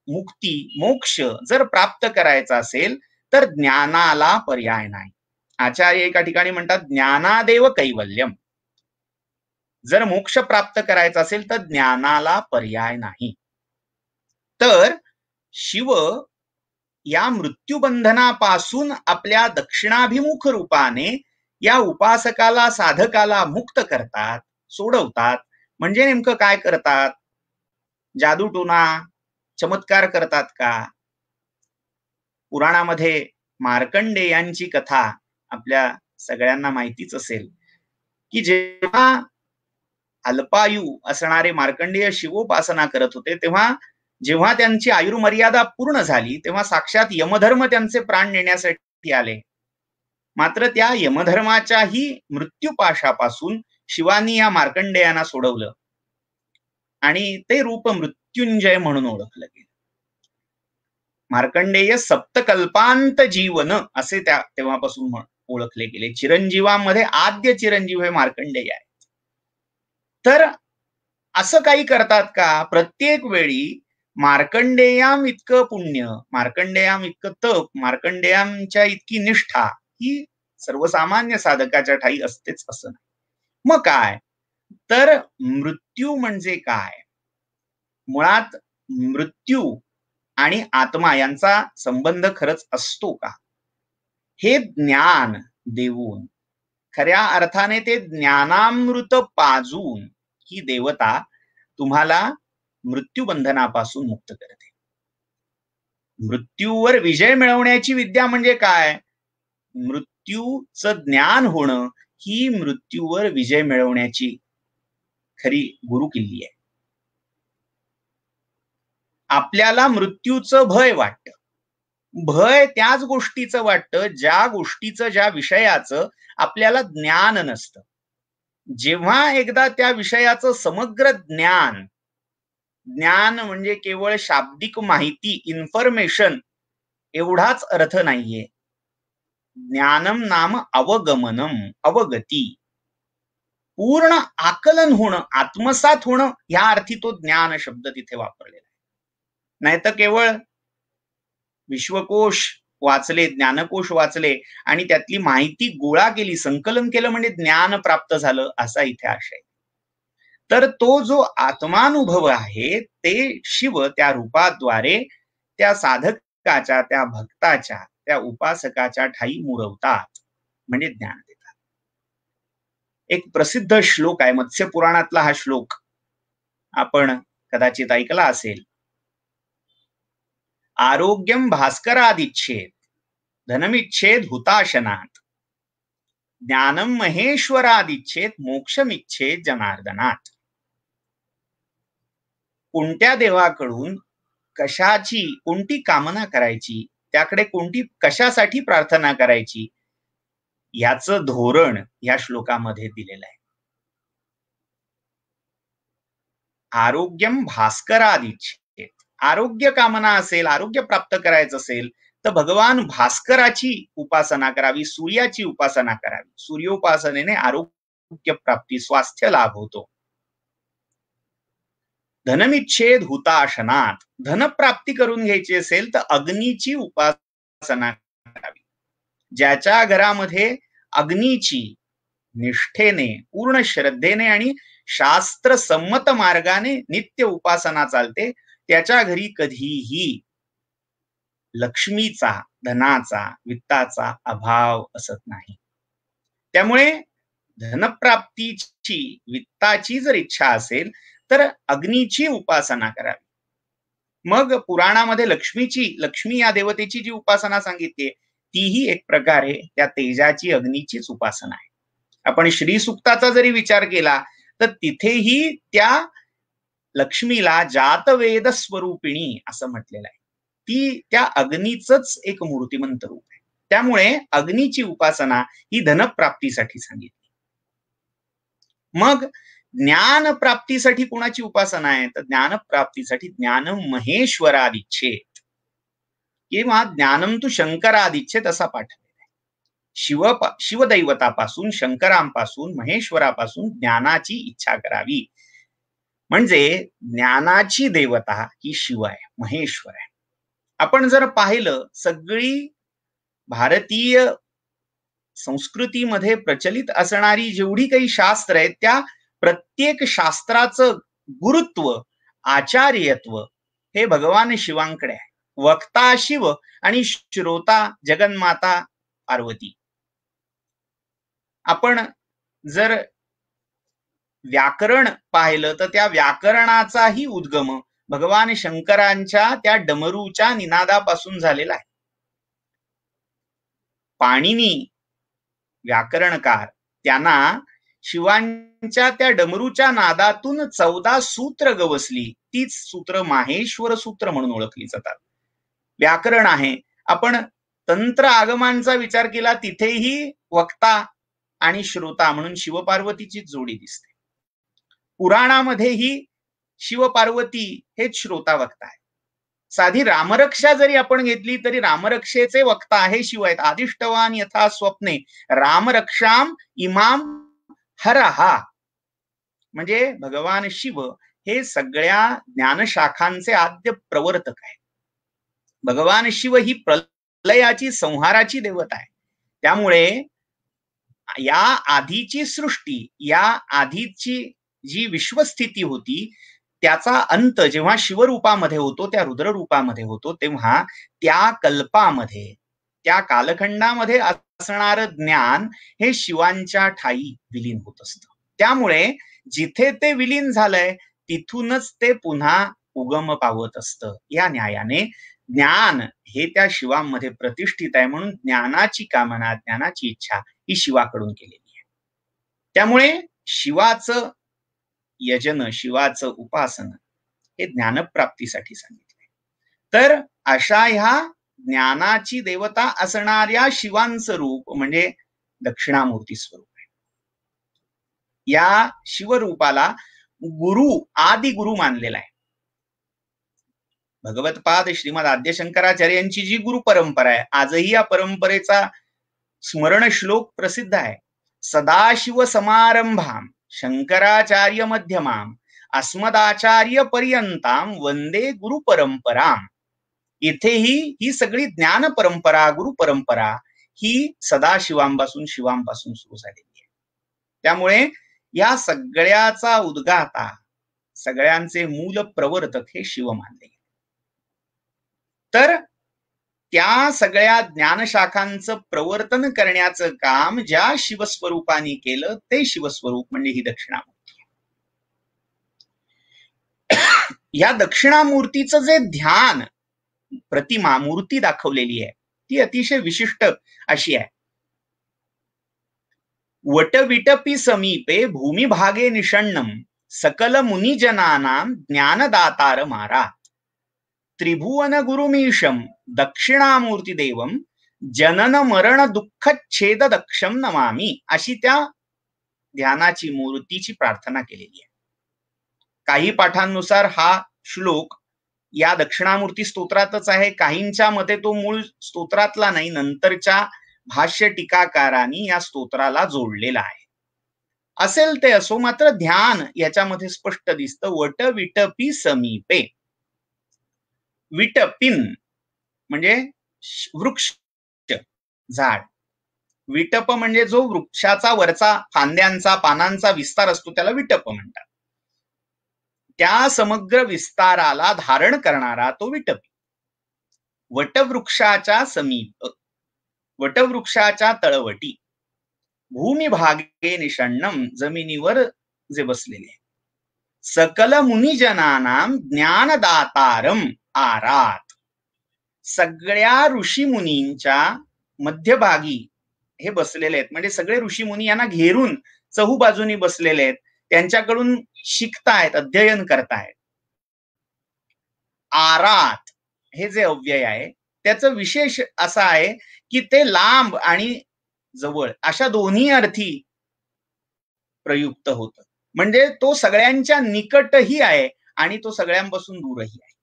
मुक्ती, मोक्ष जर प्राप्त करायचा असेल तर ज्ञानाला पर्याय नाही. आचार्य एका ठिकाणी म्हणतात ज्ञानादेव कैवल्यम. जर मोक्ष प्राप्त करायचा असेल तर ज्ञानाला पर्याय नाही. तर शिव या मृत्यूबंधनापासून आपल्या दक्षिणाभिमुख रूपाने या उपासकाला, साधकाला मुक्त करतात, सोडवतात. म्हणजे नेमकं काय करतात? जादूटोना, चमत्कार करतात का? पुराणामध्ये मार्कंडेयांची कथा आपल्या सगळ्यांना माहितीच असेल की जेव्हा अल्पायू असणारे मार्कंडेय शिवोपासना करत होते तेव्हा जेव्हा त्यांची आयुर्मर्यादा पूर्ण झाली तेव्हा साक्षात यमधर्म त्यांचे प्राण नेण्यासाठी आले. मात्र त्या यमधर्माच्याही मृत्यूपाशापासून शिवानी या मार्कंडेयांना सोडवलं आणि ते रूप मृत्युंजय म्हणून ओळखलं गेलं. मार्कंडेय सप्तकल्पांत जीवन असे त्या तेव्हापासून ओळखले गेले. चिरंजीवांमध्ये आद्य चिरंजीव हे मार्कंडेय आहे. तर असं काही करतात का? प्रत्येक वेळी मार्कंडेयाम इतकं पुण्य, मार्कंडेयाम इतकं तप, मार्कंडेयांच्या इतकी निष्ठा ही सर्वसामान्य साधकाच्या ठाई असतेच असं नाही. मग काय? तर मृत्यू म्हणजे काय? मुळात मृत्यू आणि आत्मा यांचा संबंध खरंच असतो का? हे ज्ञान देऊन, खऱ्या अर्थाने ते ज्ञानामृत पाजून ही देवता तुम्हाला मृत्यूबंधनापासून मुक्त करते. मृत्यूवर विजय मिळवण्याची विद्या म्हणजे काय? मृत्यूचं ज्ञान होणं ही मृत्यूवर विजय मिळवण्याची खरी गुरुकिल्ली आहे. आपल्याला मृत्यूचं भय वाटतं. भय त्याच गोष्टीचं वाटतं ज्या गोष्टीचं, ज्या विषयाचं आपल्याला ज्ञान नसतं. जेव्हा एकदा त्या विषयाचं समग्र ज्ञान, ज्ञान म्हणजे केवळ शाब्दिक माहिती, इन्फॉर्मेशन एवढाच अर्थ नाहीये. ज्ञानम नाम अवगमनम, अवगती, पूर्ण आकलन होणं, आत्मसात होणं या अर्थी तो ज्ञान शब्द तिथे वापरलेला आहे. नाही तर केवळ विश्वकोश वाचले, ज्ञानकोश वाचले आणि त्यातली माहिती गोळा केली, संकलन केलं म्हणजे ज्ञान प्राप्त झालं असा इथे आशय. तर तो जो आत्मानुभव आहे ते शिव त्या रूपाद्वारे त्या साधकाच्या, त्या भक्ताच्या, त्या उपासकाच्या ठाई मुरवतात, म्हणजे ज्ञान देतात. एक प्रसिद्ध श्लोक आहे मत्स्य पुराणातला. हा श्लोक आपण कदाचित ऐकला असेल. आरोग्यम भास्करादिच्छेद, धनमिच्छेद हुताशनात, ज्ञानम महेश्वरादिच्छेद, मोक्षमिच्छेद जनार्दनात. कोणत्या देवाकडून कशाची कोणती कामना करायची, त्याकडे कोणती कशासाठी प्रार्थना करायची याचं धोरण या श्लोकामध्ये दिलेलं आहे. आरोग्यम भास्करादिच्छेद, आरोग्य कामना असेल, आरोग्य प्राप्त करायचं असेल तर भगवान भास्कराची उपासना करावी, सूर्याची उपासना करावी. सूर्योपासनेने आरोग्य प्राप्ती, स्वास्थ्य लाभ होतो. धनमिच्छेद हुताशनात, धनप्राप्ती करून घ्यायची असेल तर अग्नीची उपासना करावी. ज्याच्या घरामध्ये अग्नीची निष्ठेने, पूर्ण श्रद्धेने आणि शास्त्रसंमत मार्गाने नित्य उपासना चालते त्याच्या घरी कधीही लक्ष्मीचा, धनाचा, वित्ताचा अभाव असत नाही. त्यामुळे धनप्राप्तीची, वित्ताची जर इच्छा असेल तर अग्नीची उपासना करावी. मग पुराणामध्ये लक्ष्मी या देवतेची जी उपासना सांगितली तीही एक प्रकारे त्या तेजाची, अग्नीचीच उपासना आहे. आपण श्री सूक्ताचा जरी विचार केला तर तिथेही त्या लक्ष्मीला जातवेद स्वरूपिणी असं म्हटलेलं आहे. ती त्या अग्नीचंच एक मूर्तिमंत रूप आहे. त्यामुळे अग्नीची उपासना ही धनप्राप्तीसाठी सांगितली. मग ज्ञान प्राप्तीसाठी कोणाची उपासना आहे तर ज्ञानप्राप्तीसाठी ज्ञान महेश्वरादिच्छेत किंवा ज्ञानम तू शंकरादिच्छेत असा पाठ आहे. शिवदैवतापासून, शंकरांपासून, महेश्वरापासून ज्ञानाची इच्छा करावी. म्हणजे ज्ञानाची देवता ही शिव आहे, महेश्वर आहे. आपण जर पाहिलं सगळी भारतीय संस्कृतीमध्ये प्रचलित असणारी जेवढी काही शास्त्र आहेत त्या प्रत्येक शास्त्राचं गुरुत्व, आचार्यत्व हे भगवान शिवांकडे आहे. वक्ता शिव आणि श्रोता जगन्माता पार्वती. आपण जर व्याकरण पाहिलं तर त्या व्याकरणाचाही उद्गम भगवान शंकरांच्या त्या डमरूच्या निनादापासून झालेला आहे. पाणिनी व्याकरणकार त्यांना शिवांच्या त्या डमरूच्या नादातून 14 सूत्र गवसली. तीच सूत्र माहेश्वर सूत्र म्हणून ओळखली जातात. व्याकरण आहे. आपण तंत्र आगमांचा विचार केला तिथेही वक्ता आणि श्रोता म्हणून शिवपार्वतीची जोडी दिसते. पुराणामध्येही शिवपार्वती हेच श्रोता वक्ता आहे. साधी रामरक्षा जरी आपण घेतली तरी रामरक्षेचे वक्ता आहे शिव आहेत. आदिष्टवान यथा स्वप्ने रामरक्षाम इमाम हरहा. म्हणजे भगवान शिव हे सगळ्या ज्ञानशाखांचे आद्य प्रवर्तक आहे. भगवान शिव ही प्रलयाची, संहाराची देवता आहे. त्यामुळे या आधीची सृष्टी, या आधीची जी विश्वस्थिती होती त्याचा अंत जेव्हा शिवरूपामध्ये होतो, त्या रुद्ररूपामध्ये होतो, तेव्हा त्या कल्पामध्ये, त्या कालखंडामध्ये असणार ज्ञान हे शिवांच्या ठाई विलीन होत असतं. त्यामुळे जिथे ते विलीन झालंय तिथूनच ते पुन्हा उगम पावत असतं. या न्यायाने ज्ञान हे त्या शिवांमध्ये प्रतिष्ठित आहे. म्हणून ज्ञानाची कामना, ज्ञानाची इच्छा ही शिवाकडून केलेली आहे. त्यामुळे शिवाचं यजन, शिवाचं उपासन हे ज्ञानप्राप्तीसाठी सांगितले. तर अशा ह्या ज्ञानाची देवता असणाऱ्या शिवांचं रूप म्हणजे दक्षिणामूर्ती स्वरूप आहे. या शिवरूपाला गुरु, आदि गुरु मानलेला आहे. भगवतपाद श्रीमद आद्यशंकराचार्यांची जी गुरु परंपरा आहे, आजही या परंपरेचा स्मरण श्लोक प्रसिद्ध आहे. सदाशिव समारंभाम शंकराचार्य मध्यमाम अस्मदाचार्य पर्यंताम वंदे गुरु परंपराम. इथेही ही सगळी ज्ञान परंपरा, गुरु परंपरा ही सदाशिवांपासून, शिवांपासून सुरू झालेली आहे. त्यामुळे या सगळ्याचा उद्गाता, सगळ्यांचे मूल प्रवर्तक हे शिव मानले. तर त्या सगळ्या ज्ञानशाखांचं प्रवर्तन करण्याचं काम ज्या शिवस्वरूपाने केलं ते शिवस्वरूप म्हणजे ही दक्षिणामूर्ती. या दक्षिणामूर्तीचं जे ध्यान, प्रतिमा, मूर्ती दाखवलेली आहे ती अतिशय विशिष्ट अशी आहे. वटविटपी समीपे भूमिभागे निषण्णम सकल मुनिजनानां ज्ञानदातार मारा त्रिभुवन गुरुमीशम दक्षिणामूर्ती देवम जनन मरण दुःखच्छेद दक्षम नमामी. अशी त्या ध्यानाची, मूर्तीची प्रार्थना केलेली आहे. काही पाठांनुसार हा श्लोक या दक्षिणामूर्ती स्तोत्रातच आहे. काहींच्या मते तो मूळ स्तोत्रातला नाही, नंतरच्या भाष्य टीकाकारांनी या स्तोत्राला जोडलेला आहे. असेल ते असो, मात्र ध्यान याच्यामध्ये स्पष्ट दिसतं. वट विटपी समीपे. विटपिन म्हणजे वृक्ष, झाड. विटप म्हणजे जो वृक्षाचा वरचा फांद्यांचा, पानांचा विस्तार असतो त्याला विटप म्हणतात. त्या समग्र विस्ताराला धारण करणारा तो विटपी. वटवृक्षाच्या समीप, वटवृक्षाच्या तळवटी, भूमिभागे निषण्णम जमिनीवर जे बसलेले, सकल मुनिजनानां ज्ञानदातारम आरात. सगळ्या ऋषी मुनींच्या मध्यभागी हे बसलेले आहेत, म्हणजे सगळे ऋषीमुनी यांना घेरून चहूबाजूनी बसलेले आहेत, त्यांच्याकडून शिकतायत, अध्ययन करतायत. आरात हे जे अव्यय आहे त्याचं विशेष असं आहे की ते लांब आणि जवळ अशा दोन्ही अर्थी प्रयुक्त होतं. म्हणजे तो सगळ्यांच्या निकटही आहे आणि तो सगळ्यांपासून दूरही आहे.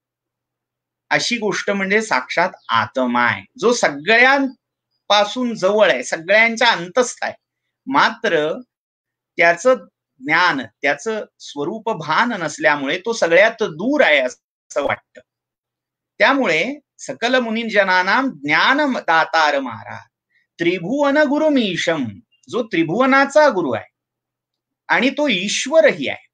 अशी गोष्ट म्हणजे साक्षात आत्मा आहे, जो सगळ्यांपासून जवळ आहे, सगळ्यांच्या अंतस्थ आहे, मात्र त्याचं ज्ञान, त्याचं स्वरूप भान नसल्यामुळे तो सगळ्यात दूर आहे असं वाटतं. त्यामुळे सकल मुनिजनानां ज्ञान दातार महाराज त्रिभुवन गुरुमीशम, जो त्रिभुवनाचा गुरु आहे आणि तो ईश्वरही आहे.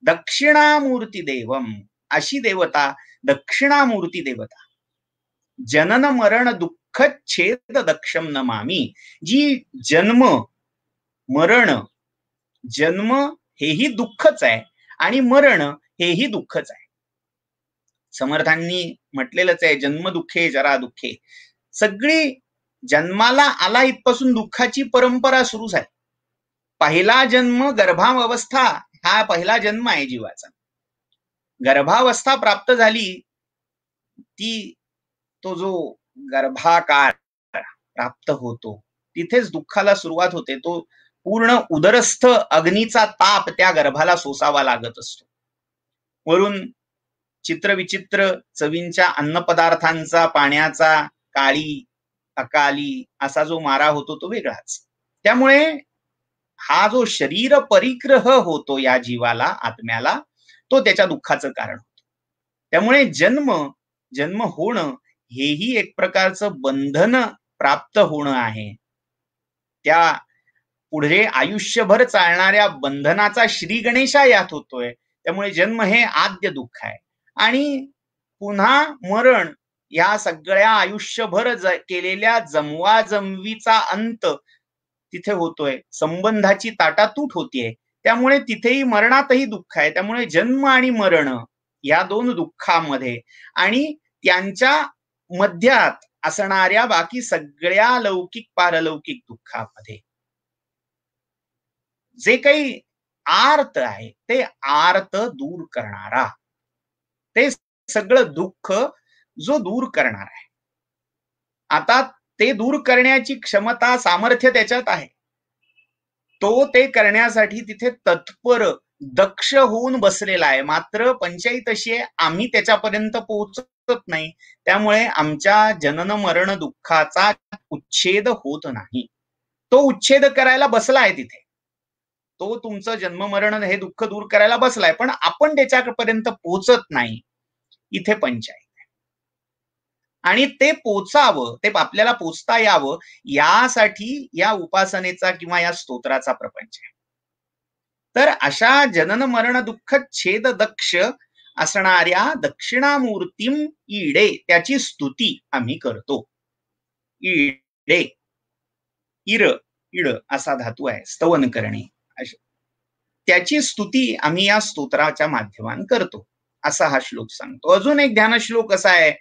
दक्षिणामूर्ती देवम, अशी देवता दक्षिणामूर्ती देवता. जनन मरण दुःख छेद दक्षम नमामी, जी जन्म मरण, जन्म हेही दुःखच आहे आणि मरण हेही दुःखच आहे. समर्थांनी म्हटलेलंच आहे, जन्म दुःखे जरा दुःखे. सगळी जन्माला आला इथपासून दुःखाची परंपरा सुरू झाली. पहिला जन्म गर्भावस्था, हा पहिला जन्म आहे जीवाचा. गर्भावस्था प्राप्त झाली, तो जो गर्भाकार प्राप्त होतो तिथेच दुःखाला सुरुवात होते. तो पूर्ण उदरस्थ अग्नीचा ताप त्या गर्भाला सोसावा लागत असतो. वरून चित्रविचित्र चवींच्या अन्नपदार्थांचा, पाण्याचा, काळी अकाली असा जो मारा होतो तो वेगळाच. त्यामुळे हा जो शरीर परिग्रह होतो या जीवाला, आत्म्याला, तो त्याच्या दुःखाचं कारण होतो. त्यामुळे जन्म होणं हेही एक प्रकारचं बंधन प्राप्त होणं आहे. त्या पुढे आयुष्यभर चालणाऱ्या बंधनाचा श्री गणेशा यात होतोय. त्यामुळे जन्म हे आद्य दुःख आहे आणि पुन्हा मरण या सगळ्या आयुष्यभर केलेल्या जमवाजमवीचा अंत तिथे होतोय. संबंधाची ताटातूट होतीये, त्यामुळे तिथेही मरणातही दुःख आहे. त्यामुळे जन्म आणि मरण या दोन दुःखामध्ये आणि त्यांच्या मध्यात असणाऱ्या बाकी सगळ्या लौकिक पारलौकिक दुःखामध्ये जे काही आर्त आहे ते आर्त दूर करणारा, ते सगळं दुःख जो दूर करणार आहे. आता ते दूर करण्याची क्षमता, सामर्थ्य त्याच्यात आहे. तो ते करण्यासाठी तिथे तत्पर दक्ष होऊन बसलेला आहे. मात्र पंचायत अशी आहे, आम्ही त्याच्यापर्यंत पोहोचत नाही. त्यामुळे आमच्या जनन मरण दुःखाचा उच्छेद होत नाही. तो उच्छेद करायला बसलाय तिथे. तो तुमचं जन्म मरण हे दुःख दूर करायला बसलाय, पण आपण त्याच्यापर्यंत पोहोचत नाही. इथे पंचायत आहे. आणि ते पोचावं, ते आपल्याला पोचता यावं यासाठी या उपासनेचा किंवा या स्तोत्राचा प्रपंच आहे. तर अशा जनन मरण दुःख छेद दक्ष असणाऱ्या दक्षिणामूर्तीम ईडे, त्याची स्तुती आम्ही करतो. ईडे, इर, इड असा धातू आहे, स्तवन करणे. त्याची स्तुती आम्ही या स्तोत्राच्या माध्यमातून करतो असा हा श्लोक सांगतो. अजून एक ध्यान श्लोक असा आहे,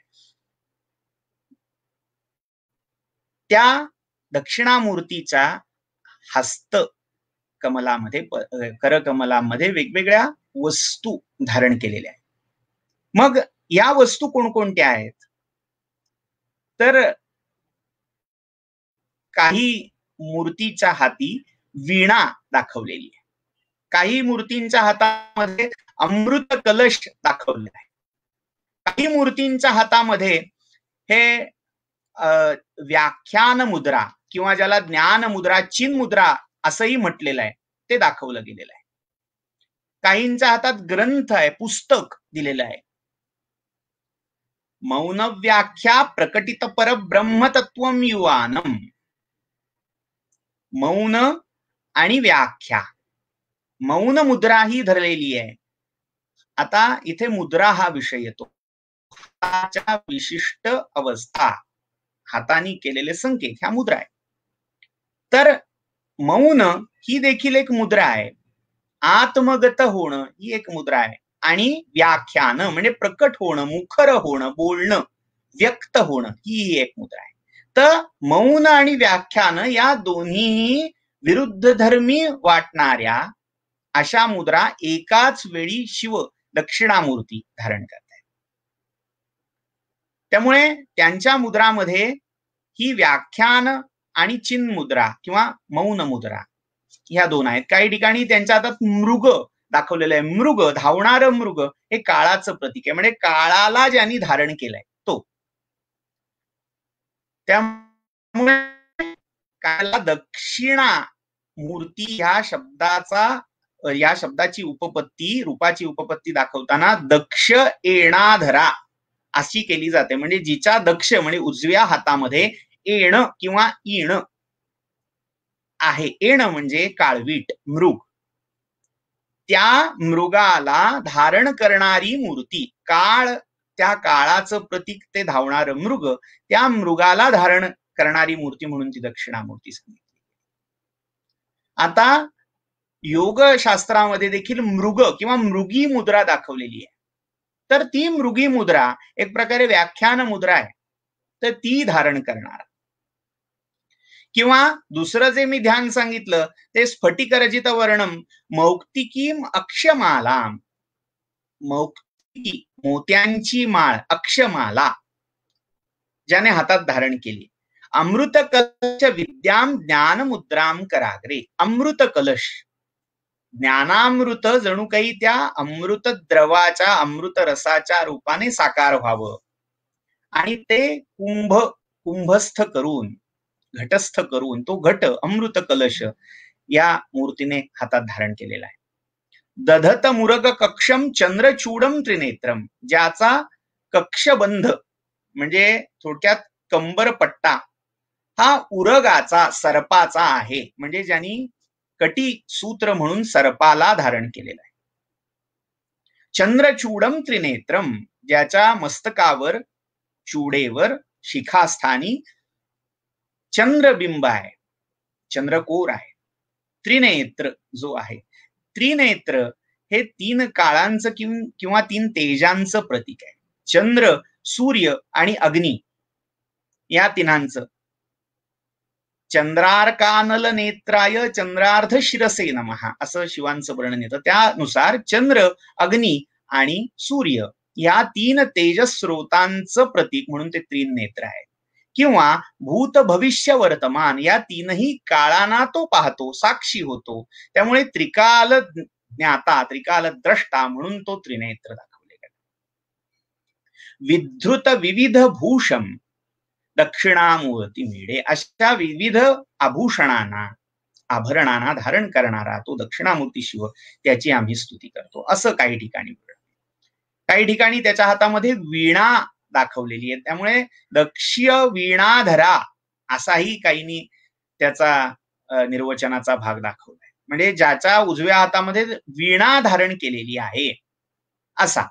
त्या दक्षिणामूर्तीच्या हस्त कमलामध्ये, करकमलामध्ये वेगवेगळ्या वस्तू धारण केलेल्या आहेत. मग या वस्तू कोणकोणत्या आहेत? तर काही मूर्तीच्या हाती वीणा दाखवलेली आहे, काही मूर्तींच्या हातामध्ये अमृत कलश दाखवलेला आहे, काही मूर्तींच्या हातामध्ये हे व्याख्यान मुद्रा किंवा ज्याला ज्ञान मुद्रा, चिन मुद्रा असंही म्हटलेलं आहे, ते दाखवलं गेलेलं आहे. काहींच्या हातात ग्रंथ आहे, पुस्तक दिलेलं आहे. मौन व्याख्या प्रकटित परब्रह्मतत्वम युवानम. मौन आणि व्याख्या, मौन मुद्रा ही धरलेली आहे. आता इथे मुद्रा हा विषय येतो. हाताच्या विशिष्ट अवस्था, हाताने केलेले संकेत ह्या मुद्रा आहे. तर मौन ही देखील एक मुद्रा आहे. आत्मगत होणं ही एक मुद्रा आहे. आणि व्याख्यान म्हणजे प्रकट होणं, मुखर होणं, बोलणं, व्यक्त होणं ही एक मुद्रा आहे. तर मौन आणि व्याख्यान या दोन्ही विरुद्ध धर्मी वाटणाऱ्या अशा मुद्रा एकाच वेळी शिव दक्षिणामूर्ती धारण करतात. त्यामुळे त्यांच्या मुद्रामध्ये ही व्याख्यान आणि चिन्ह मुद्रा किंवा मौन मुद्रा ह्या दोन आहेत. काही ठिकाणी त्यांच्या हातात मृग दाखवलेलं आहे. मृग, धावणार मृग हे काळाचं प्रतीक आहे, म्हणजे काळाला ज्यांनी धारण केलंय तो. त्यामुळे काळाला दक्षिणा मूर्ती या शब्दाची उपपत्ती, रूपाची उपपत्ती दाखवताना दक्ष येणाधरा अशी केली जाते. म्हणजे जिच्या दक्ष म्हणजे उजव्या हातामध्ये येण किंवा ईण आहे. येण म्हणजे काळवीट, मृग. त्या मृगाला धारण करणारी मूर्ती, त्या काळाचं प्रतीक ते धावणार मृग, त्या मृगाला धारण करणारी मूर्ती म्हणून ती दक्षिणामूर्ती सांगितली. आता योगशास्त्रामध्ये देखील मृग किंवा मृगी मुद्रा दाखवलेली आहे. तर ती मृगी मुद्रा एक प्रकारे व्याख्यान मुद्रा आहे, तर ती धारण करणार. किंवा दुसरं जे मी ध्यान सांगितलं ते स्फटिकरजित वर्णम मौक्तिकीम अक्षमालाम, मौक्तिकी मोत्यांची माळ, अक्षमाला ज्याने हातात धारण केली. अमृत कलश विद्याम ज्ञान मुद्राम कराग्रे. अमृत कलश, ज्ञानामृत जणू काही त्या अमृत द्रवाच्या, अमृत रसाच्या रूपाने साकार व्हावं आणि ते कुंभस्थ करून, घटस्थ करून तो घट अमृत कलश या मूर्तीने हातात धारण केलेला आहे. दधत मुरग कक्षम चंद्रचूडम त्रिनेत्रम, ज्याचा कक्षबंध म्हणजे थोडक्यात कंबरपट्टा हा उरगाचा, सर्पाचा आहे. म्हणजे ज्यांनी कटी सूत्र म्हणून सर्पाला धारण केलेला आहे. चंद्रचूडम त्रिनेत्रम, ज्याच्या मस्तकावर, चूडेवर, शिखास्थानी चंद्रबिंब आहे, चंद्रकोर आहे. त्रिनेत्र जो आहे, त्रिनेत्र हे तीन काळांचं किंवा तीन तेजांचं प्रतीक आहे. चंद्र, सूर्य आणि अग्नी या तिन्हांचं. चंद्रार्कानल नेत्राय चंद्रार्ध शिरसे नमः असं शिवांचं वर्णन येतं. त्यानुसार चंद्र, अग्नी आणि सूर्य या तीन तेजस स्रोतांचं प्रतीक म्हणून ते त्रिनेत्र आहे. किंवा भूत, भविष्य, वर्तमान या तीनही काळांना तो पाहतो, साक्षी होतो. त्यामुळे त्रिकाल ज्ञाता, त्रिकाल द्रष्टा म्हणून तो त्रिनेत्र दाखवलेला आहे. विधृत विविध भूषम दक्षिणामूर्ती मिळे, अशा विविध आभरणांना धारण करणारा तो दक्षिणामूर्ती शिव, त्याची आम्ही स्तुती करतो असं काही ठिकाणी. काही ठिकाणी त्याच्या हातामध्ये वीणा दाखवलेली आहे. त्यामुळे दक्षिय वीणाधरा असाही काहींनी त्याचा निर्वचनाचा भाग दाखवलाय. म्हणजे ज्याच्या उजव्या हातामध्ये वीणा धारण केलेली आहे असा.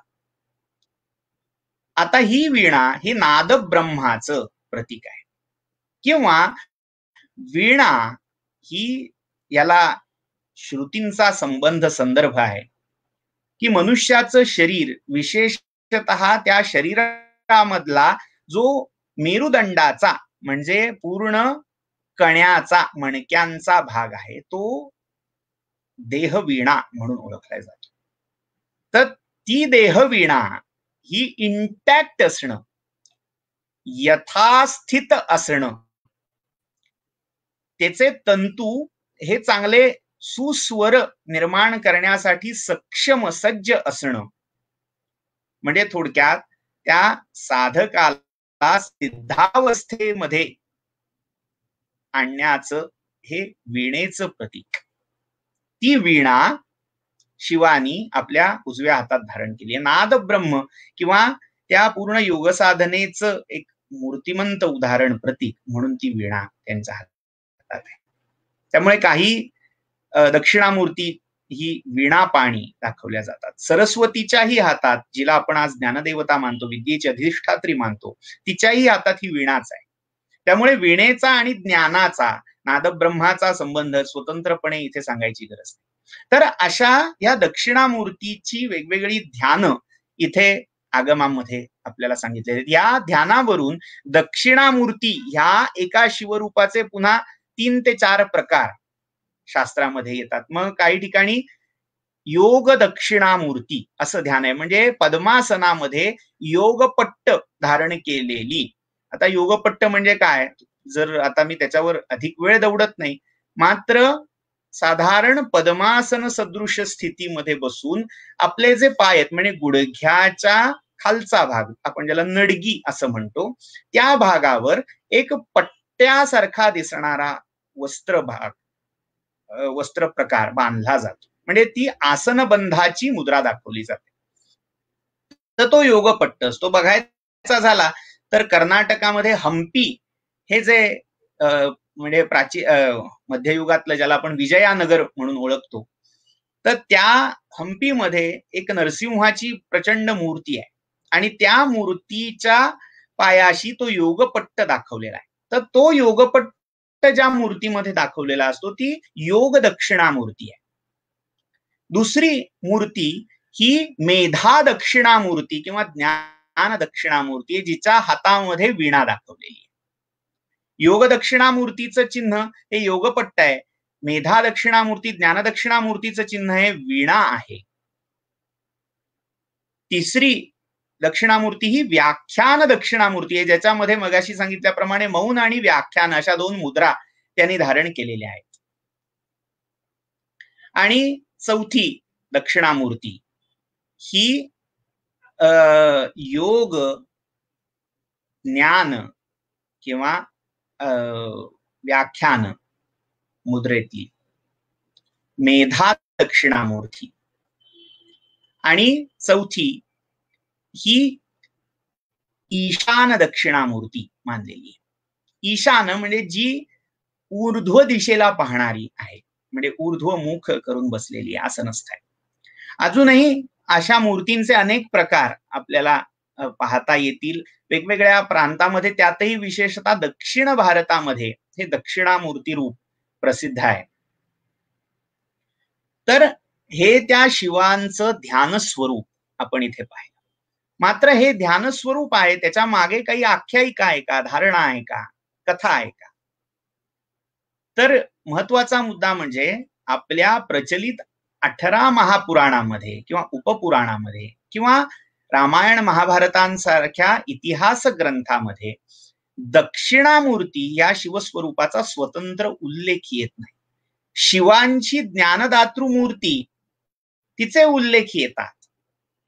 आता ही वीणा ही नाद ब्रह्माचं प्रतीक आहे. किंवा वीणा ही, याला श्रुतींचा संदर्भ आहे की मनुष्याचं शरीर, विशेषतः त्या शरीरामधला जो मेरुदंडाचा म्हणजे पूर्ण कण्याचा, मणक्यांचा भाग आहे तो देहवीणा म्हणून ओळखला जातो. तर ती देहवीणा ही इंटॅक्ट असणं, यथास्थित असणं, त्याचे तंतू हे चांगले सुस्वर निर्माण करण्यासाठी सक्षम, सज्ज असणं. म्हणजे थोडक्यात त्या साधकाला सिद्धावस्थेमध्ये आणण्याचं हे वीणेचं प्रतीक. ती वीणा शिवानी आपल्या उजव्या हातात धारण केली आहे. नाद ब्रह्म किंवा त्या पूर्ण योग साधनेचं एक मूर्तिमंत उदाहरण, प्रतीक म्हणून ती वीणा त्यांच्या हातात आहे. त्यामुळे काही दक्षिणामूर्ती ही वीणा पाणी दाखवल्या जातात. सरस्वतीच्याही हातात, जिला आपण आज ज्ञानदेवता मानतो, विद्येची अधिष्ठात्री मानतो, तिच्याही हातात ही वीणाच आहे. त्यामुळे वीणेचा आणि ज्ञानाचा, नादब्रह्माचा संबंध स्वतंत्रपणे इथे सांगायची गरज नाही. तर अशा या दक्षिणामूर्तीची वेगवेगळी ध्यान इथे आगमांमध्ये आपल्याला सांगितले आहेत. या ध्यानावरून दक्षिणामूर्ती ह्या एका शिवरूपाचे पुन्हा 3 ते 4 प्रकार शास्त्रामध्ये येतात. मग काही ठिकाणी योग दक्षिणामूर्ती असं ध्यान आहे, म्हणजे पद्मासनामध्ये योगपट्ट धारण केलेली. आता योगपट्ट म्हणजे काय, जर आता मी त्याच्यावर अधिक वेळ दौडत नाही, मात्र साधारण पद्मासन सदृश स्थितीमध्ये बसून आपले जे पाय आहेत म्हणजे गुडघ्याच्या खालचा भाग, आपण ज्याला नडगी असं म्हणतो, त्या भागावर एक पट्ट्यासारखा दिसणारा वस्त्र प्रकार बांधला जातो, म्हणजे ती आसनबंधाची मुद्रा दाखवली जाते. तर तो योगपट्ट असतो. बघायचा झाला तर कर्नाटकामध्ये हंपी हे जे म्हणजे मध्ययुगातलं ज्याला आपण विजयानगर म्हणून ओळखतो, तर त्या हंपीमध्ये एक नरसिंहाची प्रचंड मूर्ती आहे आणि त्या मूर्तीच्या पायाशी तो योगपट्ट दाखवलेला आहे. तर तो योगपट्ट ज्या मूर्तीमध्ये दाखवलेला असतो ती योग दक्षिणामूर्ती आहे. दुसरी मूर्ती ही मेधा दक्षिणामूर्ती किंवा ज्ञान दक्षिणामूर्ती आहे, जिच्या हातामध्ये वीणा दाखवलेली आहे. योग दक्षिणामूर्तीचं चिन्ह हे योगपट्ट आहे. मेधा दक्षिणामूर्ती ज्ञान दक्षिणामूर्तीचं चिन्ह हे वीणा आहे. तिसरी दक्षिणामूर्ती ही व्याख्यान दक्षिणामूर्ती आहे, ज्याच्यामध्ये मगाशी सांगितल्याप्रमाणे मौन आणि व्याख्यान अशा 2 मुद्रा त्यांनी धारण केलेल्या आहेत. आणि चौथी दक्षिणामूर्ती ही योग ज्ञान किंवा व्याख्यान मुद्रेतली मेधा दक्षिणामूर्ती. आणि चौथी ही ईशान दक्षिणामूर्ती मानलेली आहे. ईशान म्हणजे जी ऊर्ध्व दिशेला पाहणारी आहे, म्हणजे ऊर्ध्व मुख करून बसलेली आहे, आसनस्थ आहे. अजूनही अशा मूर्तींचे अनेक प्रकार आपल्याला पाहता येतील वेगवेगळ्या प्रांतामध्ये. त्यातही विशेषतः दक्षिण भारतामध्ये हे दक्षिणामूर्ती रूप प्रसिद्ध आहे. तर हे त्या शिवांचं ध्यान स्वरूप आपण इथे पाहिलं. मात्र हे ध्यान स्वरूप आहे, त्याच्या मागे काही आख्यायिका आहे का, धारणा आहे का, कथा आहे का? तर महत्वाचा मुद्दा म्हणजे आपल्या प्रचलित 18 महापुराणामध्ये किंवा उपपुराणामध्ये किंवा रामायण महाभारतांसारख्या इतिहास ग्रंथामध्ये दक्षिणामूर्ती या शिवस्वरूपाचा स्वतंत्र उल्लेख येत नाही. शिवांची ज्ञानदातृ मूर्ती तिचे उल्लेख येतात.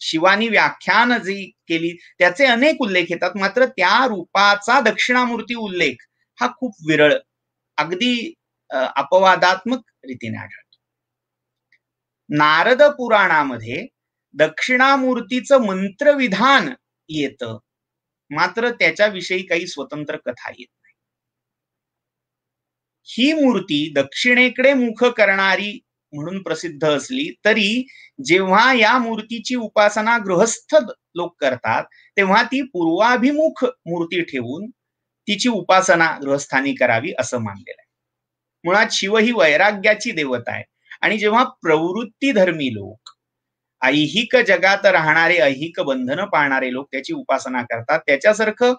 शिवानी व्याख्यान जी केली त्याचे अनेक उल्लेख येतात, मात्र त्या रूपाचा दक्षिणामूर्ती उल्लेख हा खूप विरळ, अगदी अपवादात्मक रीतीने आढळतो. नारद पुराणामध्ये दक्षिणामूर्तीचं मंत्रविधान येतं, मात्र त्याच्याविषयी काही स्वतंत्र कथा येत नाही. ही मूर्ती दक्षिणेकडे मुख करणारी म्हणून प्रसिद्ध असली तरी जेव्हा या मूर्तीची उपासना गृहस्थ लोक करतात तेव्हा ती पूर्वाभिमुख मूर्ती ठेवून तिची उपासना गृहस्थानी करावी असं मानलेलं आहे. मुळात शिव ही वैराग्याची देवता आहे आणि जेव्हा प्रवृत्तीधर्मी लोक, ऐहिक जगात राहणारे, ऐहिक बंधनं पाळणारे लोक त्याची उपासना करतात, त्याच्यासारखं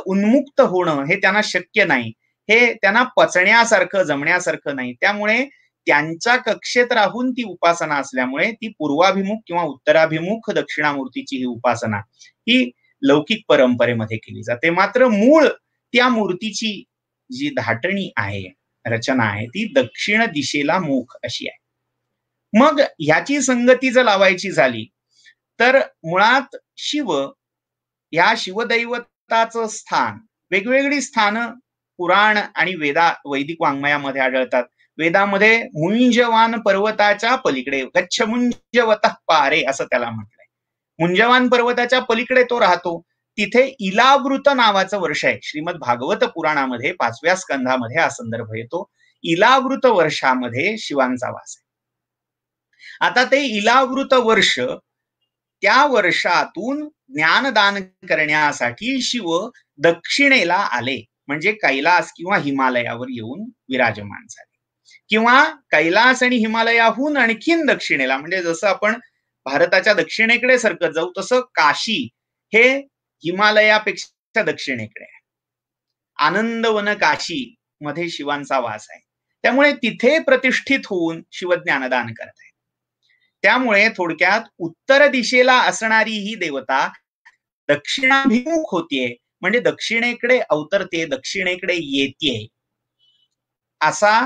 उन्मुक्त होणं हे त्यांना शक्य नाही, हे त्यांना पचण्यासारखं जमण्यासारखं नाही. त्यामुळे त्यांच्या कक्षेत राहून ती उपासना असल्यामुळे ती पूर्वाभिमुख किंवा उत्तराभिमुख दक्षिणामूर्तीची ही उपासना ही लौकिक परंपरेमध्ये केली जाते. मात्र मूळ त्या मूर्तीची जी धाटणी आहे, रचना आहे, ती दक्षिण दिशेला मुख अशी आहे. मग ह्याची संगती जर लावायची झाली तर मुळात शिव या शिवदैवताचं स्थान, वेगवेगळी स्थानं पुराण आणि वैदिक वाङ्मयामध्ये आढळतात. वेदामध्ये मुंजवान पर्वताच्या पलीकडे, गच्छ मुंजवतः पारे असं त्याला म्हटलंय. मुंजवान पर्वताच्या पलीकडे तो राहतो. तिथे इलावृत नावाचं वर्ष आहे. श्रीमद भागवत पुराणामध्ये 5व्या स्कंधामध्ये हा संदर्भ येतो. इलावृत वर्षामध्ये शिवांचा वास आहे. आता ते इलावृत वर्ष, त्या वर्षातून ज्ञानदान करण्यासाठी शिव दक्षिणेला आले, म्हणजे कैलास किंवा हिमालयावर येऊन विराजमान झाले, किंवा कैलास आणि हिमालयाहून आणखीन दक्षिणेला, म्हणजे जसं आपण भारताच्या दक्षिणेकडे सरकत जाऊ तसं काशी हे हिमालयापेक्षा दक्षिणेकडे आहे. आनंदवन काशी मध्ये शिवांचा वास आहे. त्यामुळे तिथे प्रतिष्ठित होऊन शिवज्ञानदान करत आहे. त्यामुळे थोडक्यात उत्तर दिशेला असणारी ही देवता दक्षिणाभिमुख होतीये, म्हणजे दक्षिणेकडे अवतरते, दक्षिणेकडे येते, असा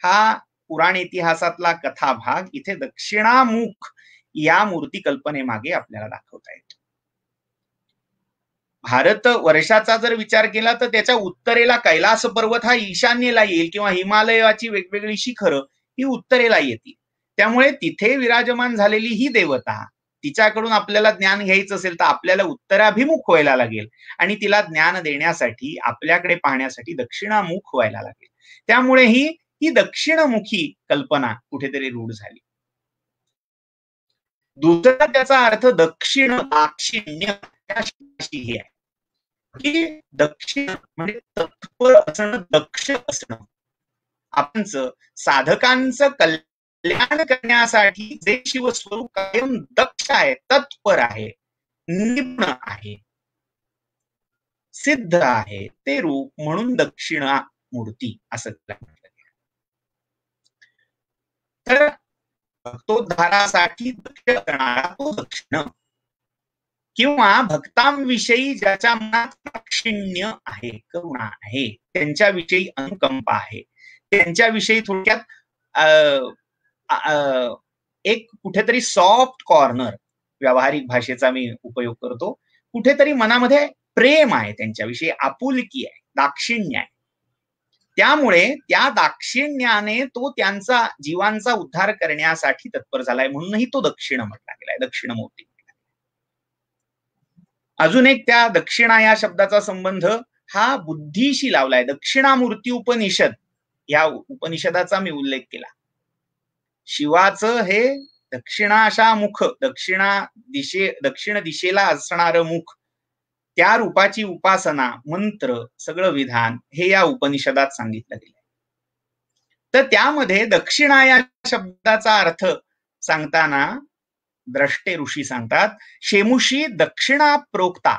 हा पुराण इतिहासातला कथाभाग इथे दक्षिणामुख या मूर्ती कल्पनेमागे आपल्याला दाखवता येतो. भारत वर्षाचा जर विचार केला तर त्याच्या उत्तरेला कैलास पर्वत हा ईशान्येला येईल, किंवा हिमालयाची वेगवेगळी शिखरं ही उत्तरेला येतील. त्यामुळे तिथे विराजमान झालेली ही देवता, तिच्याकडून आपल्याला ज्ञान घ्यायचं असेल तर आपल्याला उत्तराभिमुख व्हायला लागेल, आणि तिला ज्ञान देण्यासाठी आपल्याकडे पाहण्यासाठी दक्षिणामुख व्हायला लागेल. त्यामुळे ही दक्षिणमुखी कल्पना कुठेतरी रूढ झाली. दुसरा त्याचा अर्थ दक्षिण, दाक्षिण्य या शब्दाशी हे आहे की दक्षिण म्हणजे तत्पर असणं, दक्ष असणं. आपण साधकांचं कल्याण करण्यासाठी जे शिवस्वरूप कायम दक्ष आहे, तत्पर आहे, निपुण आहे, सिद्ध आहे, ते रूप म्हणून दक्षिणा मूर्ती असं म्हटलं गेलं. तर भक्तोद्धारासाठी दक्ष करणारा तो दक्षिण, किंवा भक्तांविषयी ज्याच्या मनात दाक्षिण्य आहे, करुणा आहे, त्यांच्याविषयी अनुकंपा आहे, त्यांच्याविषयी थोडक्यात एक कुठेतरी सॉफ्ट कॉर्नर, व्यावहारिक भाषेचा मी उपयोग करतो, कुठेतरी मनामध्ये प्रेम आहे, त्यांच्याविषयी आपुलकी आहे, दाक्षिण्य आहे. त्यामुळे त्या दाक्षिण्याने तो त्यांचा जीवांचा उद्धार करण्यासाठी तत्पर झालाय, म्हणूनही तो दक्षिण म्हटला गेलाय, दक्षिणमूर्ती. अजून एक त्या दक्षिणा या शब्दाचा संबंध हा बुद्धीशी लावलाय. दक्षिणामूर्ती उपनिषद या उपनिषदाचा मी उल्लेख केला. शिवाचं हे दक्षिणाशा मुख, दक्षिण दिशेला असणारं मुख, त्या रूपाची उपासना, मंत्र, सगळं विधान हे या उपनिषदात सांगितलं गेलंय. तर त्यामध्ये दक्षिणा या शब्दाचा अर्थ सांगताना द्रष्टे ऋषी सांगतात, शेमुषी दक्षिणा प्रोक्ता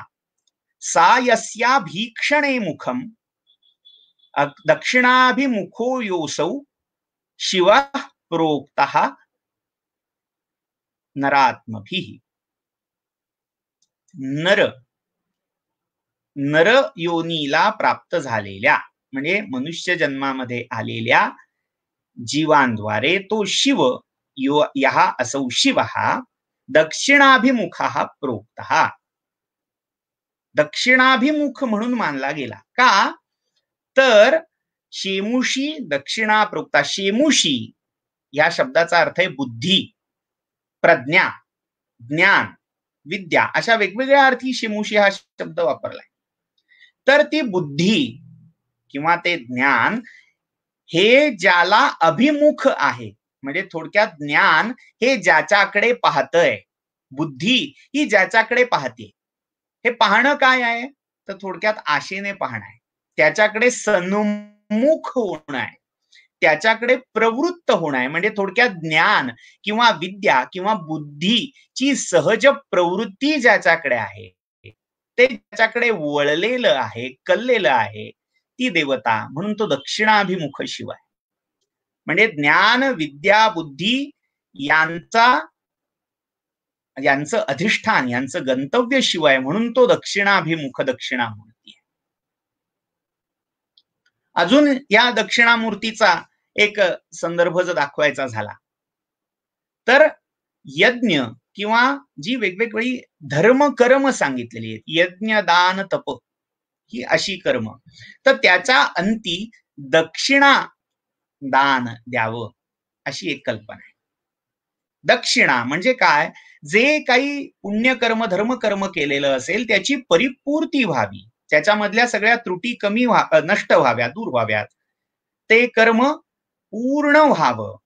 सा यस्या भीक्षणे मुखम दक्षिणाभिमुखो योसौ शिव प्रोक्तः नरात्मभिः. नर योनीला प्राप्त झालेल्या म्हणजे मनुष्य जन्मामध्ये आलेल्या जीवांद्वारे तो शिव यः असौ शिवः दक्षिणाभिमुखः प्रोक्तः. दक्षिणाभिमुख म्हणून मानला गेला का, तर शेमुषी दक्षिणा प्रोक्ता. शेमुषी या शब्दाचा अर्थ आहे बुद्धी, प्रज्ञा, ज्ञान, विद्या, अशा वेगवेगळ्या अर्थी शेमुषी हा शब्द वापरलाय. तर ती बुद्धी किंवा ते ज्ञान हे ज्याला अभिमुख आहे, म्हणजे थोडक्यात ज्ञान हे ज्याच्याकडे पाहतय, बुद्धी ही ज्याच्याकडे पाहते. हे पाहणं काय आहे, तर थोडक्यात आशेने पाहणं आहे, त्याच्याकडे सन्मुख होणं आहे, त्याच्याकडे प्रवृत्त होणं आहे. म्हणजे थोडक्यात ज्ञान किंवा विद्या किंवा बुद्धीची सहज प्रवृत्ती ज्याच्याकडे आहे, ते त्याच्याकडे वळलेलं आहे, कललेलं आहे, ती देवता, म्हणून तो दक्षिणाभिमुख शिव आहे. म्हणजे ज्ञान, विद्या, बुद्धी यांचं अधिष्ठान, यांचं गंतव्य शिव आहे, म्हणून तो दक्षिणाभिमुख दक्षिणामूर्ती आहे. अजून या दक्षिणामूर्तीचा एक संदर्भ जर दाखवायचा झाला तर यज्ञ किंवा जी वेगवेगळी धर्म कर्म सांगितलेली आहेत, यज्ञ, दान, तप ही अशी कर्म, तर त्याच्या अंती दक्षिणा दान द्यावं अशी एक कल्पना आहे. दक्षिणा म्हणजे काय, जे काही पुण्यकर्म धर्मकर्म केलेलं असेल त्याची परिपूर्ती व्हावी, त्याच्यामधल्या सगळ्या त्रुटी नष्ट व्हाव्या, दूर व्हाव्यात, ते कर्म पूर्ण व्हावं,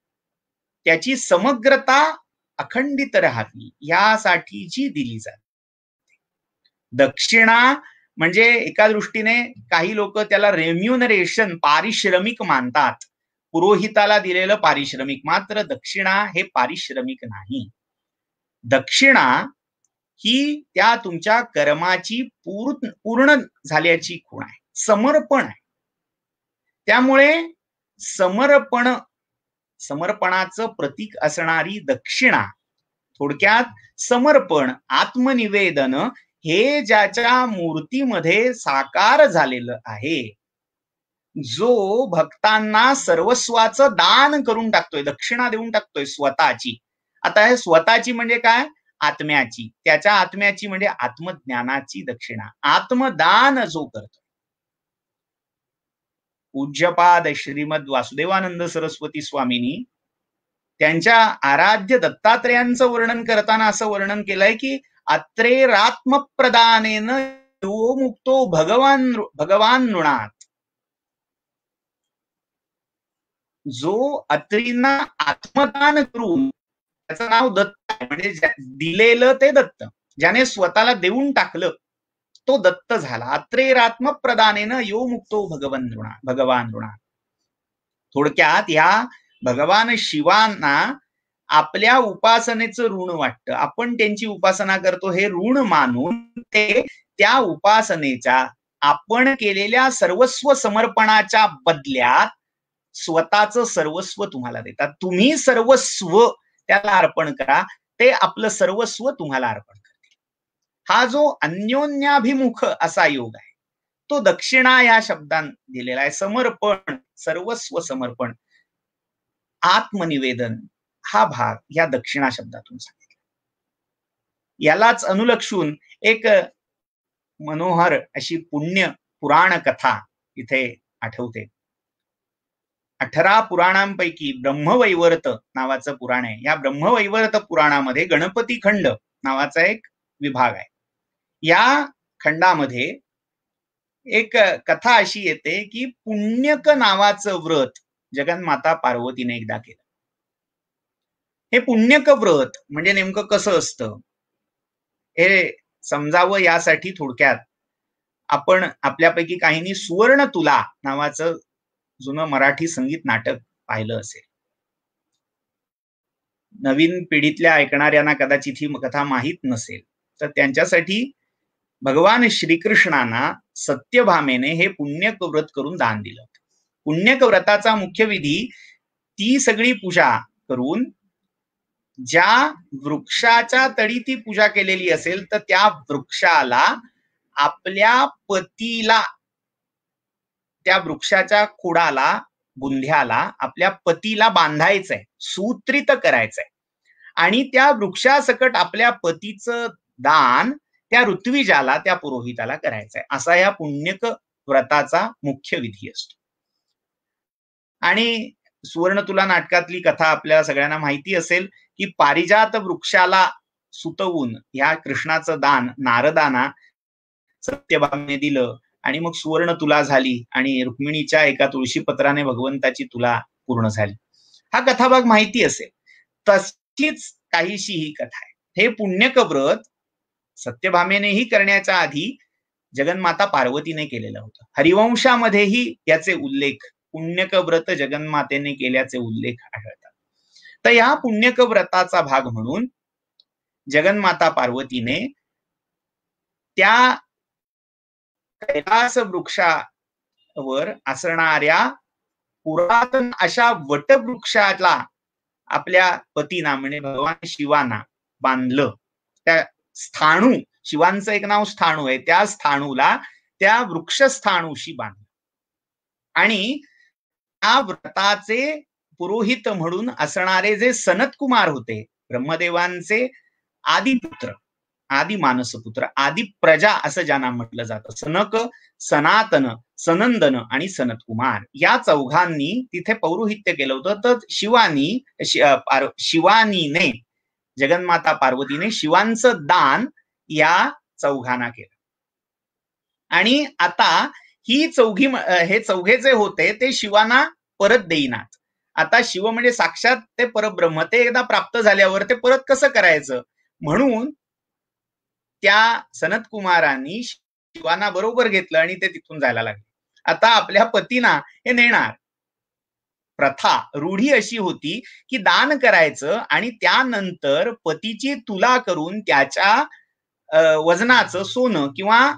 त्याची समग्रता अखंडित राहावी, यासाठी जी दिली जाते दक्षिणा. म्हणजे एका दृष्टीने काही लोक त्याला रेम्युनरेशन, पारिश्रमिक मानतात, पुरोहिताला दिलेलं पारिश्रमिक. मात्र दक्षिणा हे पारिश्रमिक नाही. दक्षिणा ही त्या तुमच्या कर्माची पूर्ण झाल्याची खूण आहे, समर्पण आहे. त्यामुळे समर्पणाचं प्रतीक असणारी दक्षिणा, थोडक्यात समर्पण, आत्मनिवेदन हे ज्याच्या मूर्तीमध्ये साकार झालेलं आहे, जो भक्तांना सर्वस्वाचं दान करून टाकतोय, दक्षिणा देऊन टाकतोय स्वतःची. आता हे स्वतःची म्हणजे काय? आत्म्याची. त्याच्या आत्म्याची म्हणजे आत्मज्ञानाची दक्षिणा, आत्मदान जो करतो. पूज्यपाद श्रीमद वासुदेवानंद सरस्वती स्वामींनी त्यांच्या आराध्य दत्तात्रेयांचं वर्णन करताना असं वर्णन केलंय की अत्रेरात्म प्रदानेन यो मुक्तो भगवान नृणात. जो अत्रींना आत्मदान करून, त्याचं नाव दत्त आहे, म्हणजे दिलेलं ते दत्त, ज्याने स्वतःला देऊन टाकलं तो दत्त झाला. अत्रेरात्म प्रदानेन यो मुक्तो भगवान नृणात. थोडक्यात या भगवान शिवांना आपल्या उपासनेचं ऋण वाटतं. आपण त्यांची उपासना करतो हे ऋण मानून ते त्या उपासनेच्या, आपण केलेल्या सर्वस्व समर्पणाच्या बदल्यात स्वतःचं सर्वस्व तुम्हाला देतात. तुम्ही सर्वस्व त्याला अर्पण करा, ते आपलं सर्वस्व तुम्हाला अर्पण करतील. हा जो अन्योन्याभिमुख असा योग आहे तो दक्षिणा या शब्दात दिलेला आहे. समर्पण, सर्वस्व समर्पण, आत्मनिवेदन हा भाग या दक्षिणा शब्दातून सांगितला. यालाच अनुलक्षून एक मनोहर अशी पुण्य पुराण कथा इथे आठवते. 18 पुराणांपैकी ब्रह्मवैवर्त नावाचं पुराण आहे. या ब्रह्मवैवर्त पुराणामध्ये गणपती खंड नावाचा एक विभाग आहे. या खंडामध्ये एक कथा अशी येते की पुण्यक नावाचं व्रत जगन्माता पार्वतीने एकदा केलं. हे पुण्यक व्रत म्हणजे नेमकं कसं असतं हे समजावं यासाठी थोडक्यात आपण आपल्यापैकी काहींनी सुवर्ण तुला नावाचं जुनं मराठी संगीत नाटक पाहिलं असेल. नवीन पिढीतल्या ऐकणाऱ्यांना कदाचित ही कथा माहीत नसेल, तर त्यांच्यासाठी भगवान श्रीकृष्णांना सत्यभामेने हे पुण्यक व्रत करून दान दिलं. पुण्यक व्रताचा मुख्य विधी ती सगळी पूजा करून ज्या वृक्षाच्या तळी ती पूजा केलेली असेल तर त्या वृक्षाला आपल्या पतीला, त्या वृक्षाच्या खोडाला, बुंध्याला आपल्या पतीला बांधायचंय, सूत्रित करायचंय आणि त्या वृक्षासकट आपल्या पतीचं दान त्या ऋत्विजाला, त्या पुरोहिताला करायचंय. असा या पुण्यक व्रताचा मुख्य विधी असतो. आणि सुवर्ण तुला नाटकातली कथा आपल्याला सगळ्यांना माहिती असेल की पारिजात वृक्षाला सुतवून ह्या कृष्णाचं दान नारदांना सत्यभामेने दिलं आणि मग सुवर्ण तुला झाली आणि रुक्मिणीच्या एका तुळशीपत्राने भगवंताची तुला पूर्ण झाली. हा कथाभाग माहिती असेल. तशीच काहीशी ही कथा आहे. हे पुण्यक व्रत सत्यभामेनेही करण्याच्या आधी जगन्माता पार्वतीने केलेलं होतं. हरिवंशामध्येही याचे उल्लेख, पुण्यक व्रत जगन्मातेने केल्याचे उल्लेख आढळतात. तर या पुण्यक व्रताचा भाग म्हणून जगन्माता पार्वतीने त्या कैलास वृक्षावर असणाऱ्या पुरातन अशा वटवृक्षाला आपल्या पतीना म्हणजे भगवान शिवांना बांधलं. त्या स्थाणू, शिवांचं एक नाव स्थाणू आहे, त्या स्थाणूला त्या वृक्षस्थाणूशी बांधलं आणि त्या व्रताचे पुरोहित म्हणून असणारे जे सनत कुमार होते, ब्रह्मदेवांचे आदिपुत्र, आदि मानसपुत्र, आदि प्रजा असं ज्यांना म्हटलं जातं, सनक, सनातन, सनंदन आणि सनत कुमार, या चौघांनी तिथे पौरोहित्य केलं होतं. तर शिवानीने, जगन्माता पार्वतीने शिवांचं दान या चौघांना केलं. आणि आता ही हे चौघे जे होते ते शिवांना परत देईनात. आता शिव म्हणजे साक्षात ते परब्रह्म, ते एकदा प्राप्त झाल्यावर ते परत कसं करायचं म्हणून त्या सनत कुमारांनी शिवांना बरोबर घेतलं आणि ते तिथून जायला लागले. आता आपल्या पतीना हे नेणार. प्रथा, रूढी अशी होती की दान करायचं आणि त्यानंतर पतीची तुला करून त्याच्या वजनाचं सोनं किंवा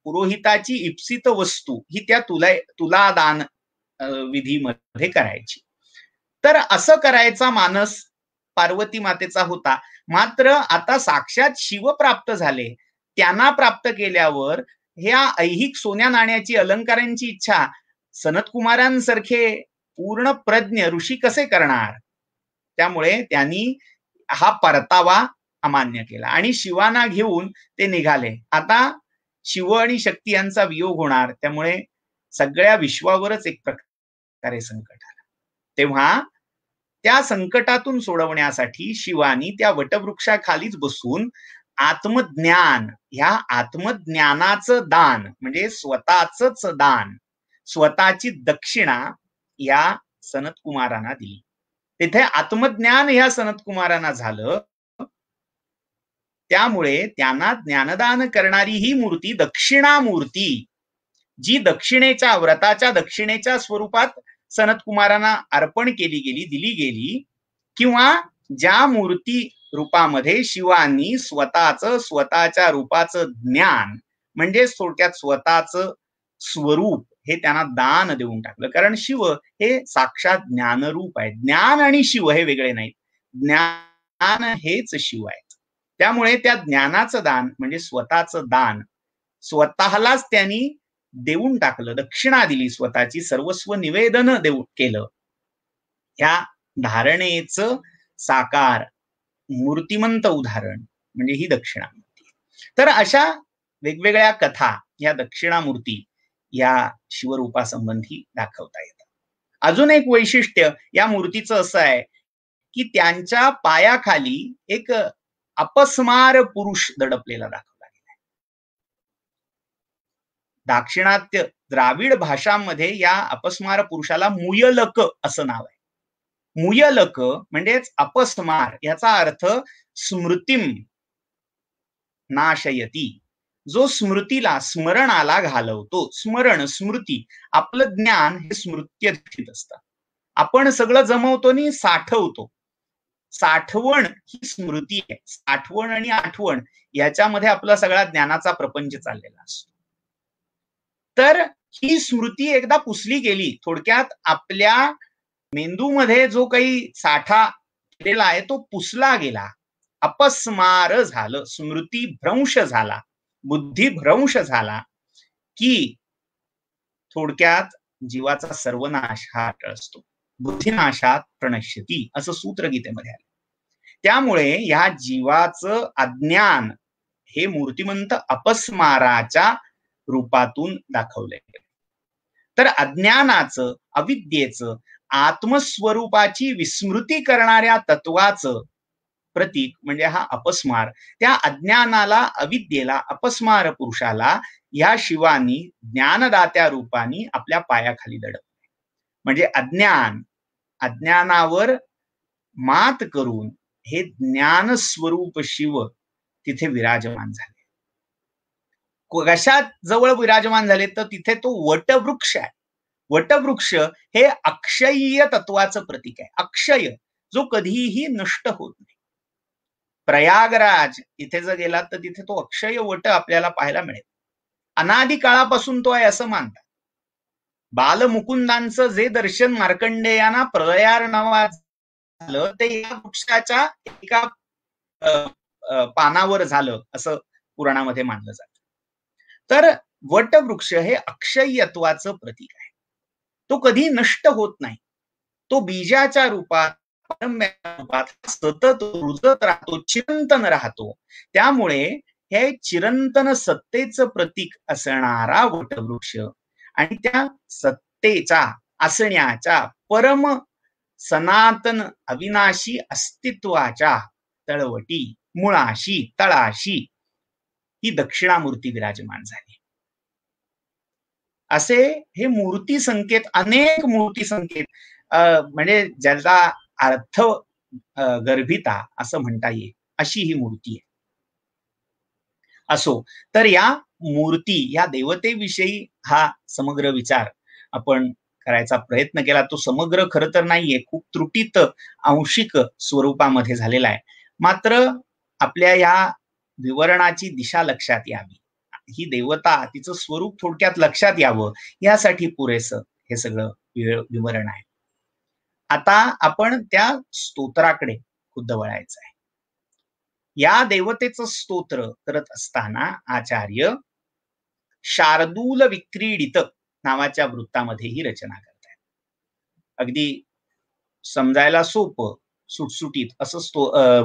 पुरोहिताची इप्सित वस्तू ही त्या तुलादान विधीमध्ये करायची. तर असं करायचा मानस पार्वती मातेचा होता. मात्र आता साक्षात शिव प्राप्त झाले, त्यांना प्राप्त केल्यावर ह्या ऐहिक सोन्या नाण्याची अलंकारांची इच्छा सनतकुमारांसारखे पूर्ण प्रज्ञ ऋषी कसे करणार? त्यामुळे त्यांनी हा परतावा अमान्य केला आणि शिवाना घेऊन ते निघाले. आता शिव आणि शक्ती यांचा वियोग होणार, त्यामुळे सगळ्या विश्वावरच एक प्रकारे संकट आलं. तेव्हा त्या संकटातून सोडवण्यासाठी शिवानी त्या वटवृक्षाखालीच बसून आत्मज्ञान, ह्या आत्मज्ञानाचं दान म्हणजे स्वतःच दान, स्वतःची दक्षिणा या सनतकुमारांना दिली. तिथे आत्मज्ञान ह्या सनतकुमारांना झालं, त्यामुळे त्यांना ज्ञानदान करणारी ही मूर्ती दक्षिणामूर्ती, जी दक्षिणेच्या व्रताच्या दक्षिणेच्या स्वरूपात सनतकुमारांना अर्पण केली गेली, दिली गेली, किंवा ज्या मूर्ती रूपामध्ये शिवानी स्वतःच्या रूपाचं ज्ञान म्हणजे थोडक्यात स्वतःचं स्वरूप हे त्यांना दान देऊन टाकलं. कारण शिव हे साक्षात ज्ञानरूप आहे. ज्ञान आणि शिव हे वेगळे नाहीत, ज्ञान हेच शिव आहेत. त्यामुळे त्या ज्ञानाचं दान म्हणजे स्वतःचं दान स्वतःलाच त्यांनी देऊन टाकलं, दक्षिणा दिली, स्वतःची सर्वस्व निवेदन केलं. ह्या धारणेचं साकार मूर्तिमंत उदाहरण म्हणजे ही दक्षिणामूर्ती. तर अशा वेगवेगळ्या कथा या दक्षिणामूर्ती या शिवरूपासंबंधी दाखवता येतात. अजून एक वैशिष्ट्य या मूर्तीचं असं आहे की त्यांच्या पायाखाली एक अपस्मार पुरुष दडपलेला दाखवला गेलाय. दाक्षिणात्य द्राविड भाषांमध्ये या अपस्मार पुरुषाला मुयलक असं नाव आहे. मुयलक म्हणजेच अपस्मार, याचा अर्थ स्मृतिम नाशयती, जो स्मृतीला स्मरणाला घालवतो. स्मरण, स्मृती, आपलं ज्ञान हे स्मृत्यधिष्ठित असतं. आपण सगळं जमवतो आणि साठवतो. साठवण ही स्मृती आहे. साठवण आणि आठवण याच्यामध्ये आपला सगळा ज्ञानाचा प्रपंच चाललेला असतो. तर ही स्मृती एकदा पुसली गेली, थोडक्यात आपल्या मेंदूमध्ये जो काही साठा केलेला आहे तो पुसला गेला, अपस्मार झालं, स्मृती भ्रंश झाला, बुद्धी भ्रंश झाला की थोडक्यात जीवाचा सर्वनाश हा असतो. बुद्धिनाशात प्रणश्यती असं सूत्र गीतेमध्ये आलं. त्यामुळे ह्या जीवाचं अज्ञान हे मूर्तिमंत अपस्माराच्या रूपातून दाखवलंय. तर अज्ञानाचं, अविद्येचं, आत्मस्वरूपाची विस्मृती करणाऱ्या तत्वाचं प्रतीक म्हणजे हा अपस्मार. त्या अज्ञानाला, अविद्येला, अपस्मार पुरुषाला या शिवानी ज्ञानदात्या रूपाने आपल्या पायाखाली दडपले. म्हणजे अज्ञानावर मात करून हे ज्ञान स्वरूप शिव तिथे विराजमान झाले. कशात जवळ विराजमान झाले तर तिथे तो वटवृक्ष आहे. वटवृक्ष हे अक्षय्य तत्वाचं प्रतीक आहे. अक्षय, जो कधीही नष्ट होत नाही. प्रयागराज इथे जर गेलात तर तिथे तो अक्षय वट आपल्याला पाहायला मिळेल. अनादी काळापासून तो आहे असं मानतात. बालमुकुंदांचं जे दर्शन मार्कंडेयांना प्रलयार्णवात झालं ते या वृक्षाच्या एका पानावर झालं असं पुराणामध्ये मानलं जातं. तर वटवृक्ष हे अक्षयत्वाचं प्रतीक आहे. तो कधी नष्ट होत नाही. तो बीजाच्या रूपात, रूपात सतत रुजत राहतो, चिरंतन राहतो. त्यामुळे हे चिरंतन सत्तेचं प्रतीक असणारा वटवृक्ष आणि त्या सत्तेचा, असण्याच्या, परम सनातन अविनाशी अस्तित्वाच्या तळवटी, मुळाशी, तळाशी ही दक्षिणामूर्ती विराजमान झाली. असे हे मूर्ती संकेत, अनेक मूर्ती संकेत, म्हणजे ज्याचा अर्थ गर्भिता असं म्हणता येईल अशी ही मूर्ती आहे. असो, तर या मूर्ती, या देवतेविषयी हा समग्र विचार आपण करायचा प्रयत्न केला. तो समग्र खरं तर नाहीये, खूप त्रुटीत, आंशिक स्वरूपामध्ये झालेला आहे. मात्र आपल्या या विवरणाची दिशा लक्षात यावी, ही देवता तिचं स्वरूप थोडक्यात लक्षात यावं, यासाठी पुरेसं हे सगळं विवरण आहे. आता आपण त्या स्तोत्राकडे खुद्द वळायचं आहे. या देवतेचं स्तोत्र करत असताना आचार्य शार्दूल विक्रीडित नावाच्या वृत्तामध्ये ही रचना करतात. अगदी समजायला सोपं, सुटसुटीत असं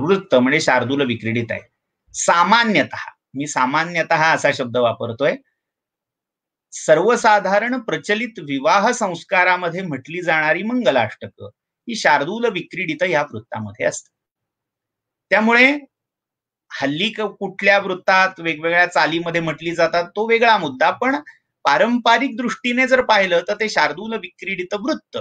वृत्त म्हणजे शार्दूल विक्रीडित आहे. सामान्यतः, मी सामान्यतः असा शब्द वापरतोय, सर्वसाधारण प्रचलित विवाह संस्कारामध्ये म्हटली जाणारी मंगलाष्टक ही शार्दूल विक्रीडित या वृत्तामध्ये असतात. त्यामुळे हल्ली कुठल्या वृत्तात वेगवेगळ्या चालीमध्ये म्हटली जातात तो वेगळा मुद्दा, पण पारंपरिक दृष्टीने जर पाहिलं तर ते शार्दूल विक्रीडित वृत्त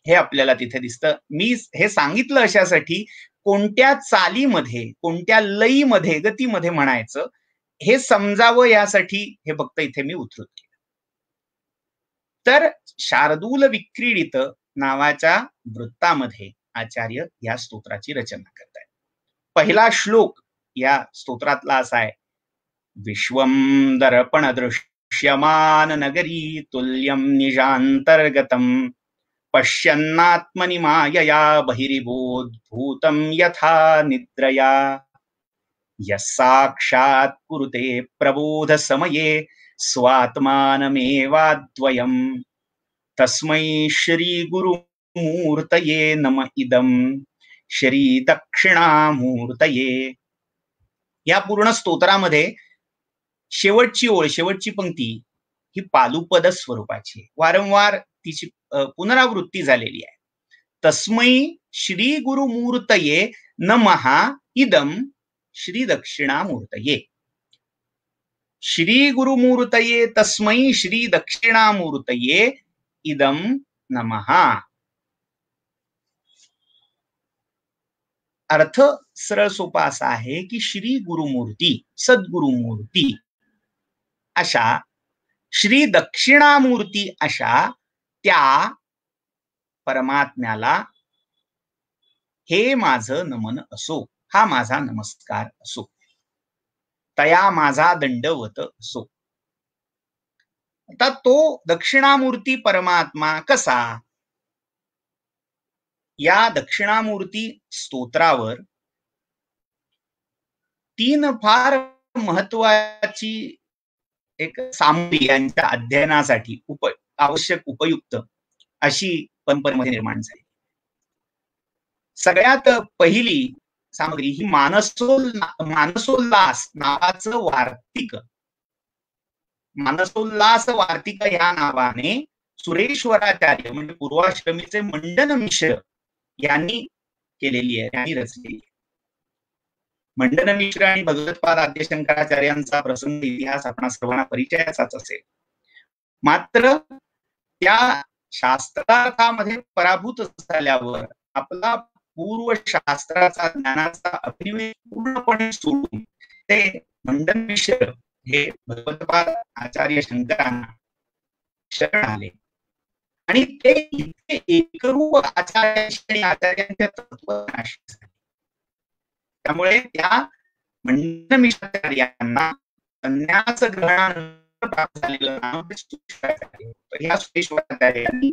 हे आपल्याला तिथे दिसतं. मी हे सांगितलं अशासाठी कोणत्या चालीमध्ये, कोणत्या लयीमध्ये, गतीमध्ये म्हणायचं हे समजावं यासाठी हे फक्त इथे मी उद्धृत केलं. तर शार्दूल विक्रीडित नावाच्या वृत्तामध्ये आचार्य या स्तोत्राची रचना करतायत. पहिला श्लोक या स्तोत्रातला असा आहे, विश्वं दर्पण दृश्यमान नगरी तुल्यं निजांतर्गतम पश्यन्नात्मनि मायया बहिरिबोधभूतं यथा निद्रया यस्साक्षात् कुरुते प्रबोध समये स्वात्मानमेवाद्वयं तस्मै श्री गुरुमूर्तये नम इदं श्री दक्षिणामूर्तये. या पूर्ण स्तोत्रामध्ये शेवटची ओळ, शेवटची पंक्ती ही पालुपद स्वरूपाची आहे. वारंवार तिची पुनरावृत्ती झालेली आहे. तस्मै श्री गुरुमूर्तये नमः इदं श्री दक्षिणामूर्तये. श्री गुरुमूर्तये तस्मै श्री दक्षिणामूर्तये इदं नमः. अर्थ सरळ सोपा असा आहे की श्री गुरुमूर्ती, सद्गुरुमूर्ती अशा, श्री दक्षिणामूर्ती अशा त्या परमात्म्याला हे माझं नमन असो, हा माझा नमस्कार असो, तया माझा दंडवत असो. आता तो दक्षिणामूर्ती परमात्मा कसा? या दक्षिणामूर्ती स्तोत्रावर 3 फार महत्वाची एक सामग्री यांच्या अध्ययनासाठी आवश्यक उपयुक्त अशी परंपरेमध्ये निर्माण झाली. सगळ्यात पहिली सामग्री ही मानसोल्लास नावाचं वार्तिक. मानसोल्लास वार्तिक या नावाने सुरेश्वराचार्य म्हणजे पूर्वाश्रमीचे मंडन मिश्र यांनी केलेली आहे, यांनी रचलेली आहे. मंडन मिश्र आणि भगवत्पाद आद्यशंकराचार्यांचा प्रसंग इतिहास आपणा सर्वांना परिचयाचाच असेल. मात्र त्या शास्त्रार्थामध्ये पराभूत झाल्यावर आपला पूर्व शास्त्राचा ज्ञानाचा अभिनिवेश पूर्णपणे सोडून ते मंडन मिश्र हे भगवत्पाद आचार्य शंकरांना शरण आले आणि ते इतके एकरूप आचार्यांशी आणि आचार्यांच्या तत्त्वज्ञानाशी झाले. त्यामुळे त्या मंडन मिश्राचार्यांना संन्यास ग्रहणानंतर प्राप्त झालेलं नाव सुरेश्वराचार्य. ह्या सुरेश्वराचार्यांनी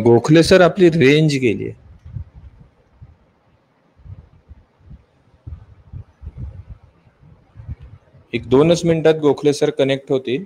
गोखले सर आपली रेंज गेली आहे. एक 2च मिनिटात गोखले सर कनेक्ट होतील.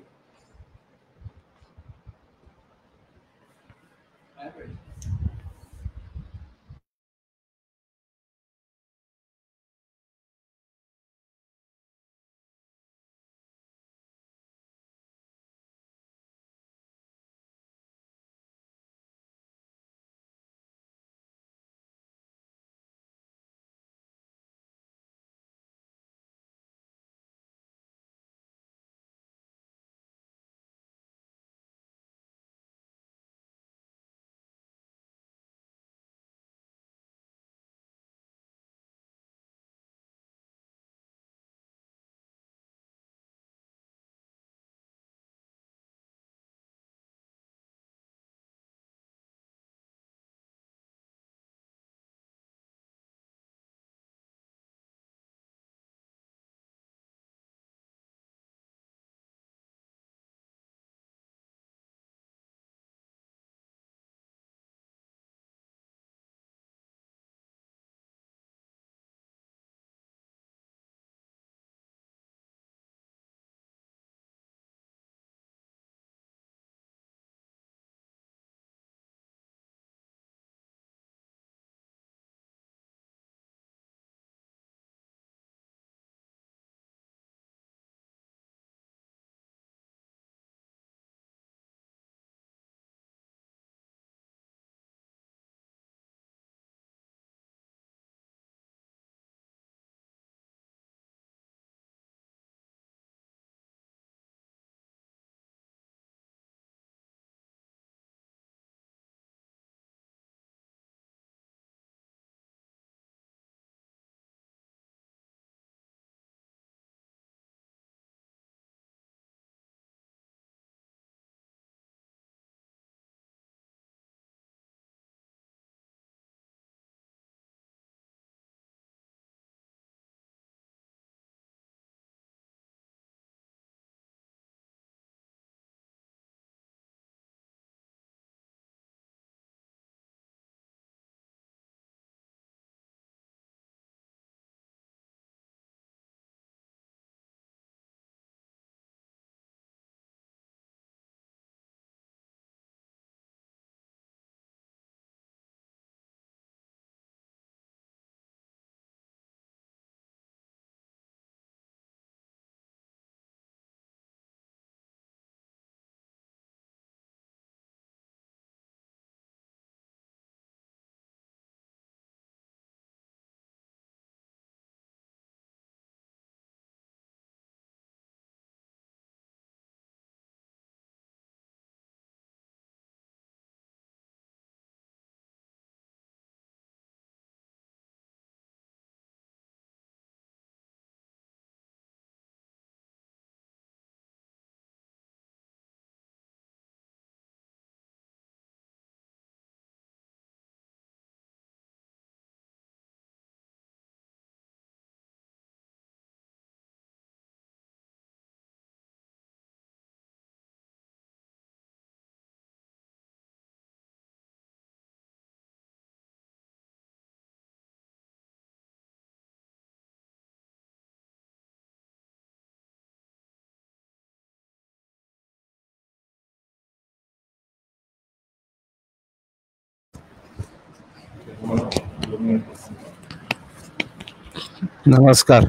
नमस्कार.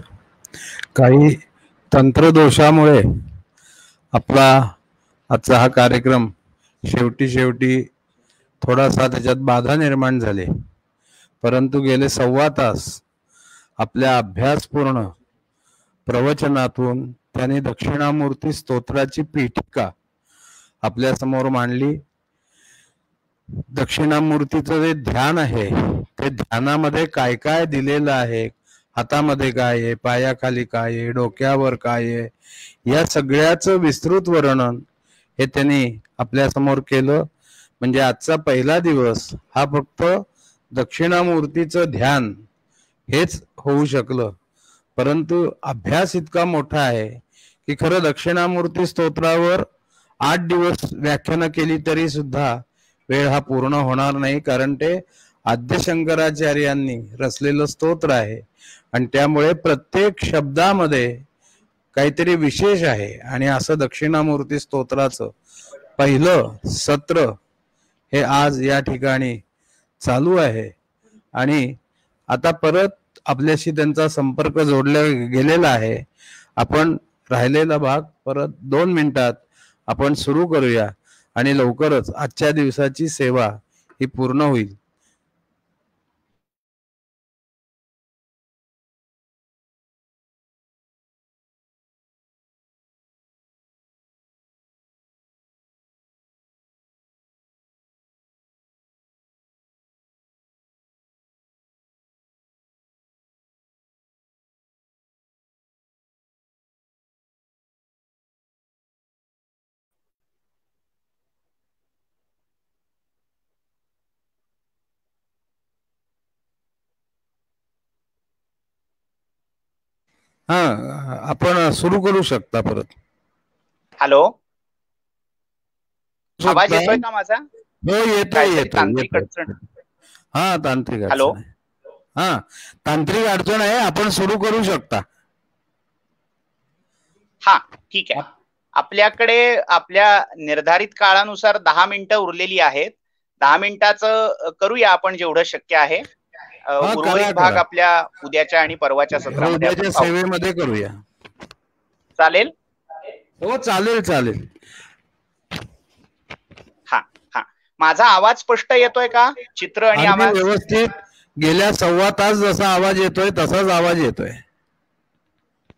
काही तंत्रदोषामुळे आपला आजचा हा कार्यक्रम शेवटी थोडासा त्याच्यात बाधा निर्माण झाली, परंतु गेले 1.25 तास आपल्या अभ्यासपूर्ण प्रवचनातून त्यांनी दक्षिणामूर्ती स्तोत्राची पीठिका आपल्या समोर मांडली. दक्षिणामूर्तीचं जे ध्यान आहे ते ध्यानामध्ये काय काय दिलेलं आहे, हातामध्ये काय आहे, पायाखाली काय आहे, डोक्यावर काय आहे, या सगळ्याचं विस्तृत वर्णन हे त्यांनी आपल्या समोर केलं. म्हणजे आजचा पहिला दिवस हा फक्त दक्षिणामूर्तीचं ध्यान हेच होऊ शकलं, परंतु अभ्यास इतका मोठा आहे की खरं दक्षिणामूर्ती स्तोत्रावर 8 दिवस व्याख्यानं केली तरी सुद्धा वेळ हा पूर्ण होणार नाही, कारण ते आद्यशंकराचार्यांनी रचलेलं स्तोत्र आहे आणि त्यामुळे प्रत्येक शब्दामध्ये काहीतरी विशेष आहे. आणि असं दक्षिणामूर्ती स्तोत्राचं पहिलं सत्र हे आज या ठिकाणी चालू आहे. आणि आता परत आपल्याशी त्यांचा संपर्क जोडला गेलेला आहे. आपण राहिलेला भाग परत 2 मिनिटात आपण सुरू करूया आणि लवकरच आजच्या दिवसाची सेवा ही पूर्ण होईल. हा, आपण सुरू करू शकता परत. हॅलो, आवाज येतोय का माझा? हो, येतोय. तांत्रिक अडचण. हा, तांत्रिक अडचण. हॅलो, हा, तांत्रिक अडचण आहे. आपण सुरू करू शकता. हा, ठीक आहे. आपल्याकडे आपल्या निर्धारित काळानुसार 10 मिनिटं उरलेली आहेत. 10 मिनिटाचं करूया आपण जेवढं शक्य आहे. उर्वरित भाग आपल्या उद्याच्या आणि परवाच्या सत्रामध्ये आपण सेवेमध्ये करूया. चालेल? हो, चालेल. हा, माझा आवाज स्पष्ट येतोय का? चित्र आणि आवाज व्यवस्थित. गेल्या 1.25 तास जसा आवाज येतोय तसाच आवाज येतोय.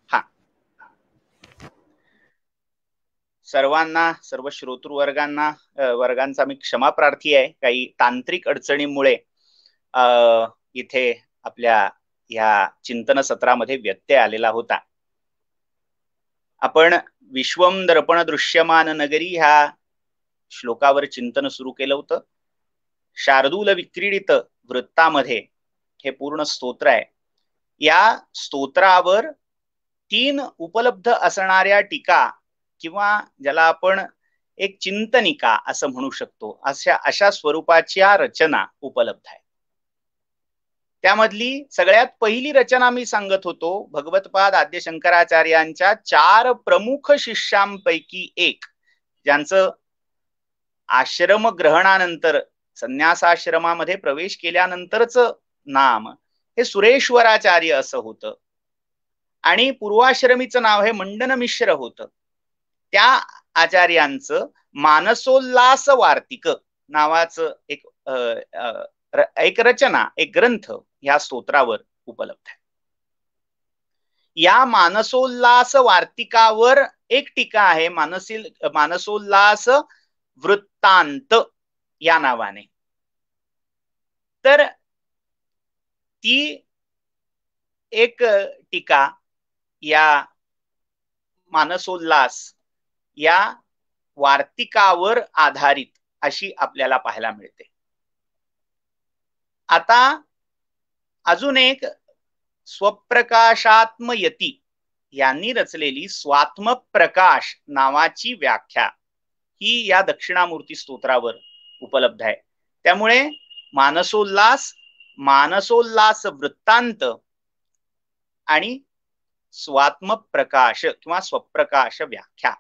हा, सर्वांना, सर्व श्रोतृ वर्गांचा मी क्षमा प्रार्थी आहे. काही तांत्रिक अडचणीमुळे इथे आपल्या या चिंतन सत्रामध्ये व्यत्यय आलेला होता. आपण विश्वम दर्पण दृश्यमान नगरी ह्या श्लोकावर चिंतन सुरू केलं होतं. शार्दूल विक्रीडित वृत्तामध्ये हे पूर्ण स्तोत्र आहे. या स्तोत्रावर 3 उपलब्ध असणाऱ्या टीका किंवा ज्याला आपण एक चिंतनिका असं म्हणू शकतो, अशा स्वरूपाच्या रचना उपलब्ध आहे. त्यामधली सगळ्यात पहिली रचना मी सांगत होतो, भगवतपाद आद्य शंकराचार्यांच्या 4 प्रमुख शिष्यांपैकी एक, ज्यांचं आश्रम ग्रहणानंतर संन्यासाश्रमामध्ये प्रवेश केल्यानंतरच नाम हे सुरेश्वराचार्य असं होतं आणि पूर्वाश्रमीचं नाव हे मंडन मिश्र होतं. त्या आचार्यांचं मानसोल्लास वार्तिक नावाचं एक रचना, एक ग्रंथ ह्या स्तोत्रावर उपलब्ध आहे. या मानसोल्लास वार्तिकावर एक टीका आहे, मानसोल्लास वृत्तांत या नावाने. तर ती एक टीका या मानसोल्लास या वार्तिकावर आधारित अशी आपल्याला पाहायला मिळते. आता अजून एक स्वप्रकाशात्मयती यांनी रचलेली स्वात्मप्रकाश नावाची व्याख्या ही या दक्षिणामूर्ती स्तोत्रावर उपलब्ध आहे. त्यामुळे मानसोल्लास वृत्तांत आणि स्वात्मप्रकाश किंवा स्वप्रकाश व्याख्या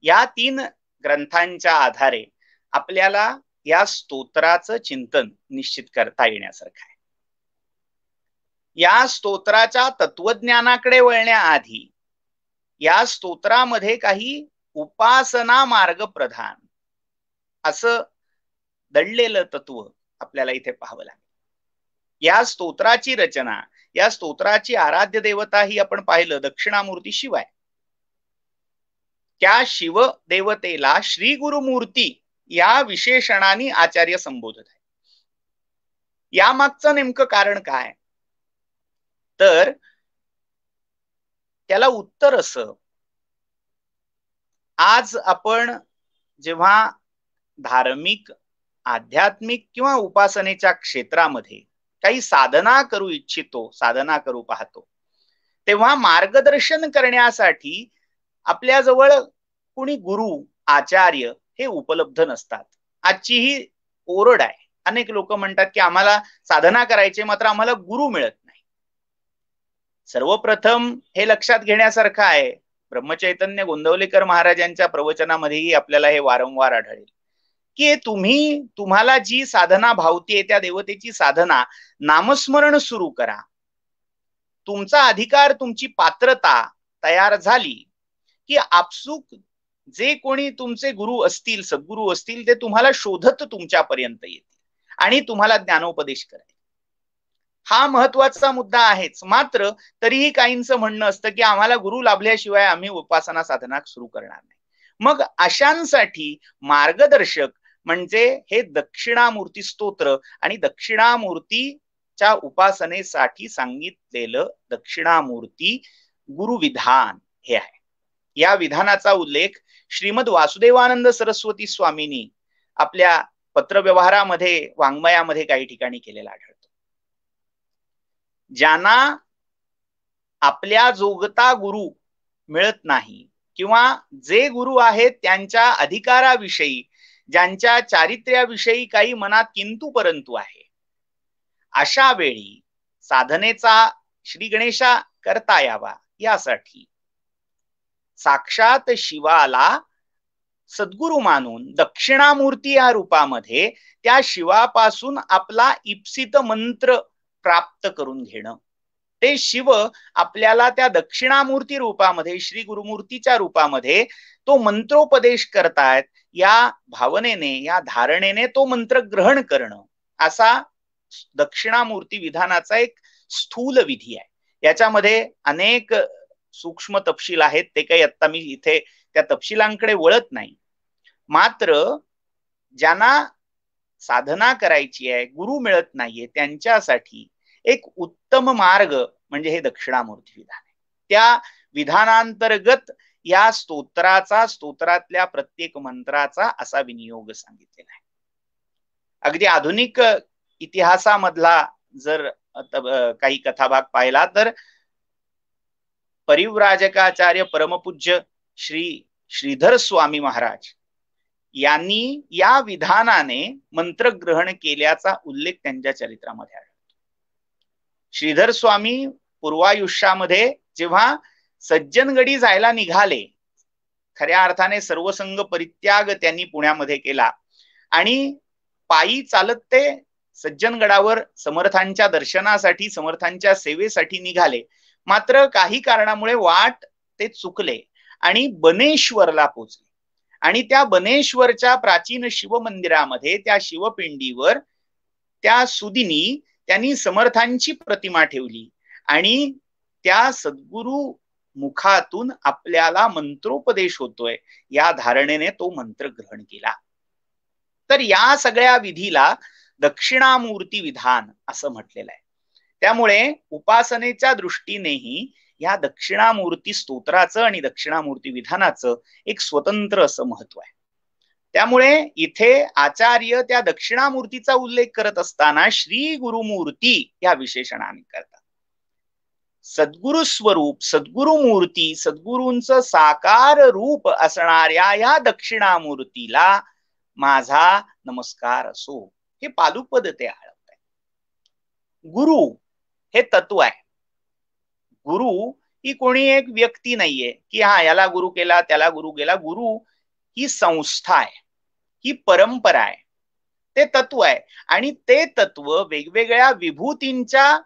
या 3 ग्रंथांच्या आधारे आपल्याला या स्तोत्राचं चिंतन निश्चित करता येण्यासारखं आहे. या स्तोत्राच्या तत्वज्ञानाकडे वळण्याआधी या स्तोत्रामध्ये काही उपासना मार्ग प्रधान असं दडलेलं तत्व आपल्याला इथे पाहावं लागेल. या स्तोत्राची रचना, या स्तोत्राची आराध्य देवता ही आपण पाहिलं दक्षिणामूर्ती शिव आहे. त्या शिव देवतेला श्री गुरुमूर्ती या विशेषणाने आचार्य संबोधत आहे. यामागचं नेमकं कारण काय, तर त्याला उत्तर असं, आज आपण जेव्हा धार्मिक, आध्यात्मिक किंवा उपासनेच्या क्षेत्रामध्ये काही साधना करू इच्छितो, साधना करू पाहतो, तेव्हा मार्गदर्शन करण्यासाठी आपल्याजवळ कुणी गुरु, आचार्य हे उपलब्ध नसतात. आजची ही ओरड आहे. अनेक लोक म्हणतात की आम्हाला साधना करायची, मात्र आम्हाला गुरु मिळत नाही. सर्वप्रथम हे लक्षात घेण्यासारखं आहे, ब्रह्मचैतन्य गोंदवलेकर महाराजांच्या प्रवचनामध्येही आपल्याला हे वारंवार आढळेल की तुम्हाला जी साधना भावतीये त्या देवतेची साधना नामस्मरण सुरू करा. तुमचा अधिकार, तुमची पात्रता तयार झाली की आपसूक जे कोणी तुमचे गुरु असतील, सद्गुरु असतील, ते तुम्हाला शोधत तुमच्यापर्यंत येतील आणि तुम्हाला ज्ञानोपदेश करेल. हा महत्वाचा मुद्दा आहेच. मात्र तरीही काहींचं म्हणणं असतं की आम्हाला गुरु लाभल्याशिवाय आम्ही उपासना साधना सुरू करणार नाही. मग अशांसाठी मार्गदर्शक म्हणजे हे दक्षिणामूर्ती स्तोत्र आणि दक्षिणामूर्तीच्या उपासनेसाठी सांगितलेलं दक्षिणामूर्ती गुरुविधान हे आहे. या विधानाचा उल्लेख श्रीमद वासुदेवानंद सरस्वती स्वामींनी आपल्या पत्रव्यवहारामध्ये, वाङ्मयामध्ये काही ठिकाणी केलेला आढळतो. ज्यांना आपल्या जोगता गुरु मिळत नाही किंवा जे गुरु आहेत त्यांच्या अधिकाराविषयी, ज्यांच्या चारित्र्याविषयी काही मनात किंतु परंतु आहे, अशा वेळी साधनेचा श्री गणेशा करता यावा यासाठी साक्षात शिवाला सद्गुरु मानून दक्षिणामूर्ती या रूपामध्ये त्या शिवापासून आपला इप्सित मंत्र प्राप्त करून घेणं. ते शिव आपल्याला त्या दक्षिणामूर्ती रूपामध्ये, श्री गुरुमूर्तीच्या रूपामध्ये तो मंत्रोपदेश करतायत. या भावनेने, या धारणेने तो मंत्र ग्रहण करणं, असा दक्षिणामूर्ती विधानाचा एक स्थूल विधी आहे. याच्यामध्ये अनेक सूक्ष्म तपशील आहेत, ते काही आता मी इथे त्या तपशिलांकडे वळत नाही. मात्र ज्यांना साधना करायची आहे, गुरु मिळत नाहीये, त्यांच्यासाठी एक उत्तम मार्ग म्हणजे हे दक्षिणामूर्ती विधान आहे. त्या विधानांतर्गत या स्तोत्रातल्या प्रत्येक मंत्राचा असा विनियोग सांगितलेला आहे. अगदी आधुनिक इतिहासामधला जर काही कथाभाग पाहिला तर परिव्राजकाचार्य परमपूज्य श्री श्रीधर स्वामी महाराज यांनी या विधानाने मंत्रग्रहण केल्याचा उल्लेख त्यांच्या चरित्रामध्ये आढळतो. श्रीधर स्वामी पूर्वायुष्यामध्ये जेव्हा सज्जनगडी जायला निघाले, खऱ्या अर्थाने सर्वसंग परित्याग त्यांनी पुण्यामध्ये केला आणि पायी चालत ते सज्जनगडावर समर्थांच्या दर्शनासाठी, समर्थांच्या सेवेसाठी निघाले. मात्र काही कारणामुळे वाट ते चुकले आणि बनेश्वरला पोचले. आणि त्या बनेश्वरच्या प्राचीन शिवमंदिरामध्ये, त्या शिवपिंडीवर त्या सुदिनी त्यांनी समर्थांची प्रतिमा ठेवली आणि त्या सद्गुरु मुखातून आपल्याला मंत्रोपदेश होतोय या धारणेने तो मंत्र ग्रहण केला. तर या सगळ्या विधीला दक्षिणामूर्ती विधान असं म्हटलेलं आहे. त्यामुळे उपासनेच्या दृष्टीनेही या दक्षिणामूर्ती स्तोत्राचं आणि दक्षिणामूर्ती विधानाचं एक स्वतंत्र असं महत्व आहे. त्यामुळे इथे आचार्य त्या दक्षिणामूर्तीचा उल्लेख करत असताना श्री गुरुमूर्ती या विशेषणाने करतात. सद्गुरु स्वरूप, सद्गुरु मूर्ती, सद्गुरूंचं साकार रूप असणाऱ्या या दक्षिणामूर्तीला माझा नमस्कार असो, हे पादुपद ते आळवत आहे. गुरु हे तत्व आहे. गुरु ही कोणी एक व्यक्ती नाहीये की हा याला गुरु केला, त्याला गुरु केला. गुरु ही संस्था आहे, ही परंपरा आहे. ते तत्व आहे आणि ते तत्व वेगवेगळ्या विभूतींच्या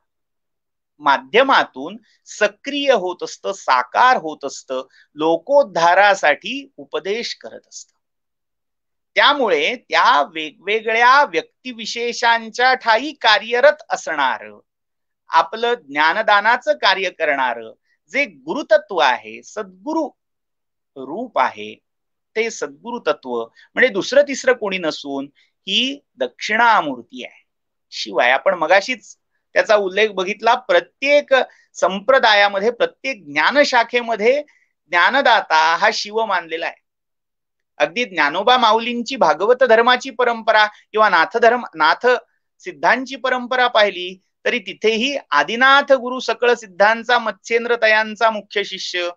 माध्यमातून सक्रिय होत असतं, साकार होत असतं, लोकोद्धारासाठी उपदेश करत असतं. त्यामुळे त्या वेगवेगळ्या व्यक्तिविशेषांच्या ठाई कार्यरत असणार आपलं ज्ञानदानाचं कार्य करणार जे गुरुतत्व आहे, सद्गुरु रूप आहे, ते सद्गुरु तत्व म्हणजे दुसरं तिसरं कोणी नसून ही दक्षिणामूर्ती आहे, शिवाय आपण मगाशीच त्याचा उल्लेख बघितला. प्रत्येक संप्रदायामध्ये, प्रत्येक ज्ञानशाखेमध्ये ज्ञानदाता हा शिव मानलेला आहे. अगदी ज्ञानोबा माऊलींची भागवत धर्माची परंपरा किंवा नाथ सिद्धांची परंपरा पाहिली तरी तिथेही आदिनाथ गुरु सकळ सिद्धांचा मत्स्येंद्र तयांचा मुख्य शिष्य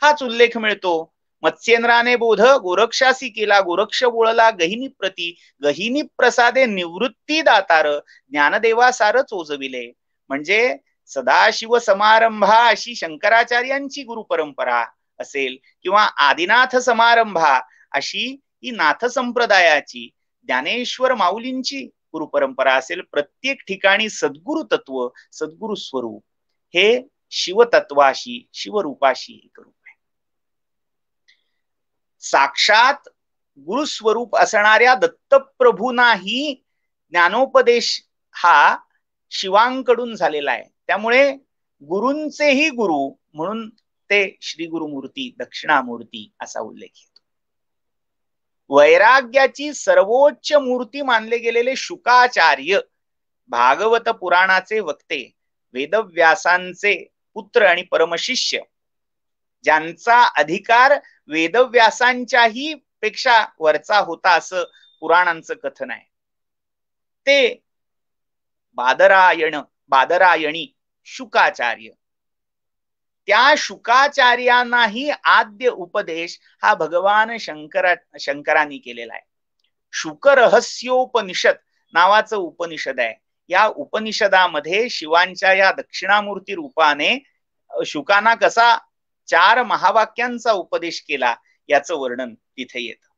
हाच उल्लेख मिळतो. मत्स्येंद्राने बोध गोरक्षासी केला, गोरक्ष बोळला गहिनी प्रती, गहिनी प्रसादे निवृत्ती दातार, ज्ञानदेवा सार चोजविले. म्हणजे सदाशिव समारंभा अशी शंकराचार्यांची गुरु परंपरा असेल किंवा आदिनाथ समारंभा अशी ही नाथ संप्रदायाची ज्ञानेश्वर माऊलींची गुरु परंपरा असेल. प्रत्येक ठिकाणी सद्गुरु तत्व, सद्गुरु स्वरूप हे शिवतत्वाशी, शिवरूपाशी एक रूप आहे. साक्षात गुरुस्वरूप असणाऱ्या दत्तप्रभूंनाही ज्ञानोपदेश हा शिवांकडून झालेला आहे. त्यामुळे गुरूंचेही गुरु म्हणून ते श्री गुरुमूर्ती, दक्षिणामूर्ती असा उल्लेख येतो. वैराग्याची सर्वोच्च मूर्ती मानले गेलेले शुकाचार्य, भागवत पुराणाचे वक्ते, वेदव्यासांचे पुत्र आणि परमशिष्य, ज्यांचा अधिकार वेदव्यासांच्याही पेक्षा वरचा होता असं पुराणांचं कथन आहे, ते बादरायणी शुकाचार्य. त्या शुकाचार्यांनाही आद्य उपदेश हा भगवान शंकरांनी केलेला आहे. शुक रहस्योपनिषद नावाचं उपनिषद आहे. या उपनिषदामध्ये शिवांच्या या दक्षिणामूर्ती रूपाने शुकांना कसा 4 महावाक्यांचा उपदेश केला याचं वर्णन तिथे येतं.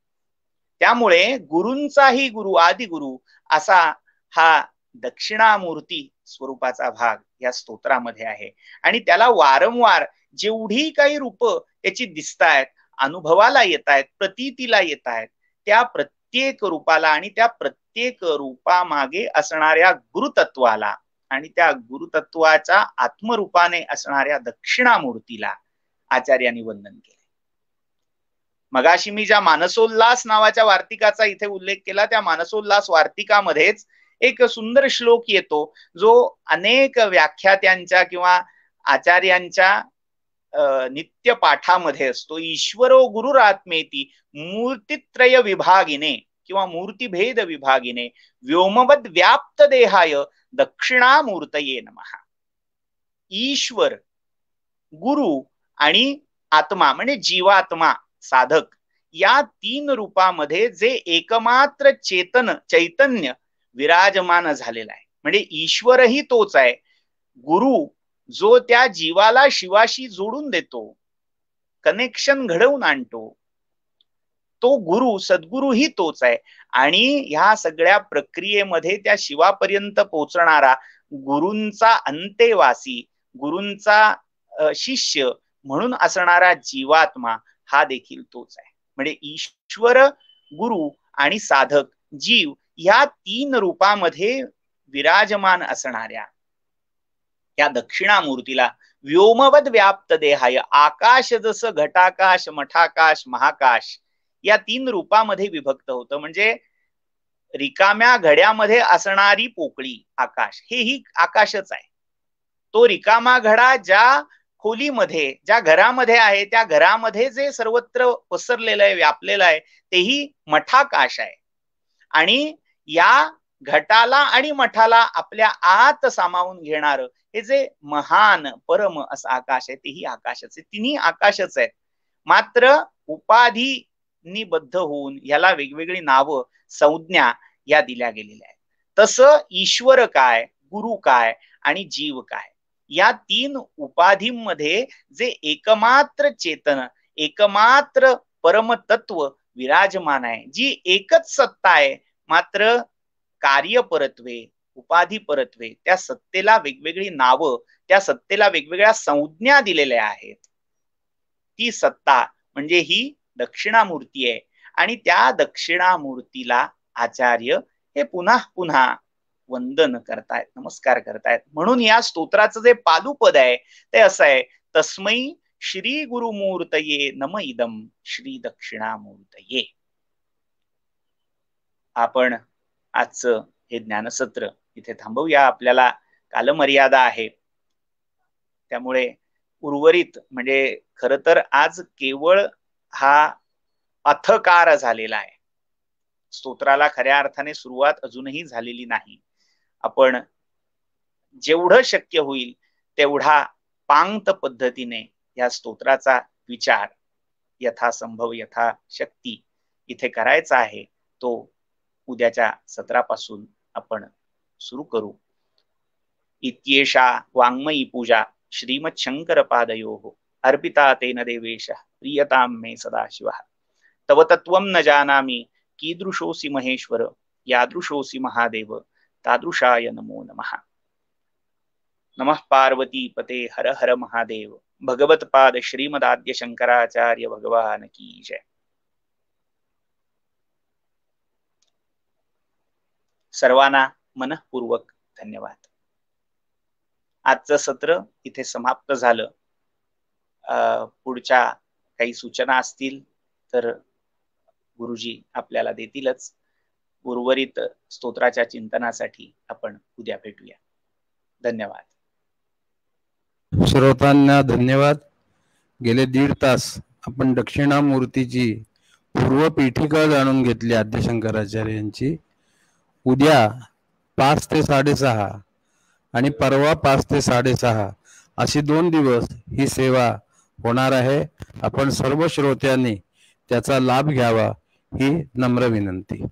त्यामुळे गुरूंचाही गुरु, आदिगुरु असा हा दक्षिणामूर्ती स्वरूपाचा भाग या स्तोत्रामध्ये आहे. आणि त्याला वारंवार जेवढी काही रूप त्याची दिसतायत, अनुभवाला येत आहेत, प्रतीतीला येत आहेत, त्या प्रत्येक रूपाला आणि त्या प्रत्येक रूपामागे असणाऱ्या गुरुतत्वाला आणि त्या गुरुतत्वाच्या आत्मरूपाने असणाऱ्या दक्षिणामूर्तीला आचार्यांनी वंदन केले. मगाशी मी ज्या मानसोल्लास नावाच्या वार्तिकाचा इथे उल्लेख केला, त्या मानसोल्लास वार्तिकामध्येच एक सुंदर श्लोक येतो जो अनेक व्याख्यात्यांच्या किंवा आचार्यांच्या नित्य पाठामध्ये असतो. ईश्वरो गुरुरात्मेती मूर्तित्रय विभागिने किंवा मूर्तिभेद विभागिने व्योमवद व्याप्त देहाय दक्षिणामूर्तये नमः. ईश्वर, गुरु आणि आत्मा म्हणजे जीवात्मा, साधक या 3 रूपामध्ये जे एकमात्र चैतन्य विराजमान झालेला आहे. म्हणजे ईश्वरही तोच आहे, गुरु जो त्या जीवाला शिवाशी जोडून देतो, कनेक्शन घडवून आणतो, तो गुरु, सद्गुरूही तोच आहे. आणि ह्या सगळ्या प्रक्रियेमध्ये त्या शिवापर्यंत पोहोचणारा गुरूंचा अंतेवासी, गुरूंचा शिष्य म्हणून असणारा जीवात्मा हा देखील तोच आहे. म्हणजे ईश्वर, गुरु आणि साधक, जीव या 3 रूपामध्ये विराजमान असणाऱ्या या दक्षिणामूर्तीला व्योमवद व्याप्त देहाय, आकाश जसं घटाकाश, मठाकाश, महाकाश या 3 रूपामध्ये विभक्त होतं. म्हणजे रिकाम्या घड्यामध्ये असणारी पोकळी आकाश, हेही आकाशच आहे. तो रिकामा घडा ज्या खोलीमध्ये, ज्या घरामध्ये आहे, त्या घरामध्ये जे सर्वत्र पसरलेलं आहे, व्यापलेलं आहे, तेही मठाकाश आहे. आणि या घटाला आणि मठाला आपल्या आत सामावून घेणार हे जे महान परम असं आकाश आहे, तेही आकाशच आहे. तिन्ही आकाशच आहेत, मात्र उपाधींनी बद्ध होऊन याला वेगवेगळी नावं, संज्ञा या दिल्या गेलेल्या आहेत. तसं ईश्वर काय, गुरु काय आणि जीव काय या 3 उपाधींमध्ये जे एकमात्र चेतन, एकमात्र परमतत्व विराजमान आहे, जी एकच सत्ता आहे, मात्र कार्य परत्वे, उपाधी परत्वे, त्या सत्तेला वेगवेगळी नावं, त्या सत्तेला वेगवेगळ्या संज्ञा दिलेल्या आहेत. ती सत्ता म्हणजे ही दक्षिणामूर्ती आहे आणि त्या दक्षिणामूर्तीला आचार्य हे पुन्हा पुन्हा वंदन करतायत, नमस्कार करतायत. म्हणून या स्तोत्राचं जे पादुपद आहे ते असं आहे, तस्मै श्री गुरुमूर्तये नम इदम श्री दक्षिणामूर्तये. आपण आजचं हे ज्ञानसत्र इथे थांबवूया. आपल्याला कालमर्यादा आहे, त्यामुळे उर्वरित म्हणजे खरं तर आज केवळ हा अथकार झालेला आहे. स्तोत्राला खऱ्या अर्थाने सुरुवात अजूनही झालेली नाही. आपण जेवढं शक्य होईल तेवढा पांक्त पद्धतीने या स्तोत्राचा विचार यथासंभव यथाशक्ती इथे करायचा आहे. तो उद्याच्या सत्रापासून आपण सुरू करू. इत्येषा वाङ्मयी पूजा श्रीमत् शंकर पादयोः अर्पिता तेन देवेश प्रियतां मे सदाशिवः. तव तत्त्वं न जानामि कीदृशोऽसि महेश्वर यादृशोऽसि महादेव तादृशाय नमो नमः. नमः पार्वती पते हर हर महादेव. भगवत पाद श्रीमदाद्य शंकराचार्य भगवान की जय. सर्वांना मनःपूर्वक धन्यवाद. आजचं सत्र इथे समाप्त झालं. पुढच्या काही सूचना असतील तर गुरुजी आपल्याला देतीलच. उर्वरित स्तोत्राच्या चिंतनासाठी आपण उद्या भेटूया. धन्यवाद. श्रोतांना धन्यवाद. गेले 1.5 तास आपण दक्षिणामूर्तीची पूर्व पीठिका जाणून घेतली आद्यशंकराचार्यांची. उद्या 5 ते 6:30 आणि परवा 5 ते 6:30 अशी 2 दिवस ही सेवा होणार आहे. आपण सर्व श्रोत्यांनी त्याचा लाभ घ्यावा ही नम्र विनंती.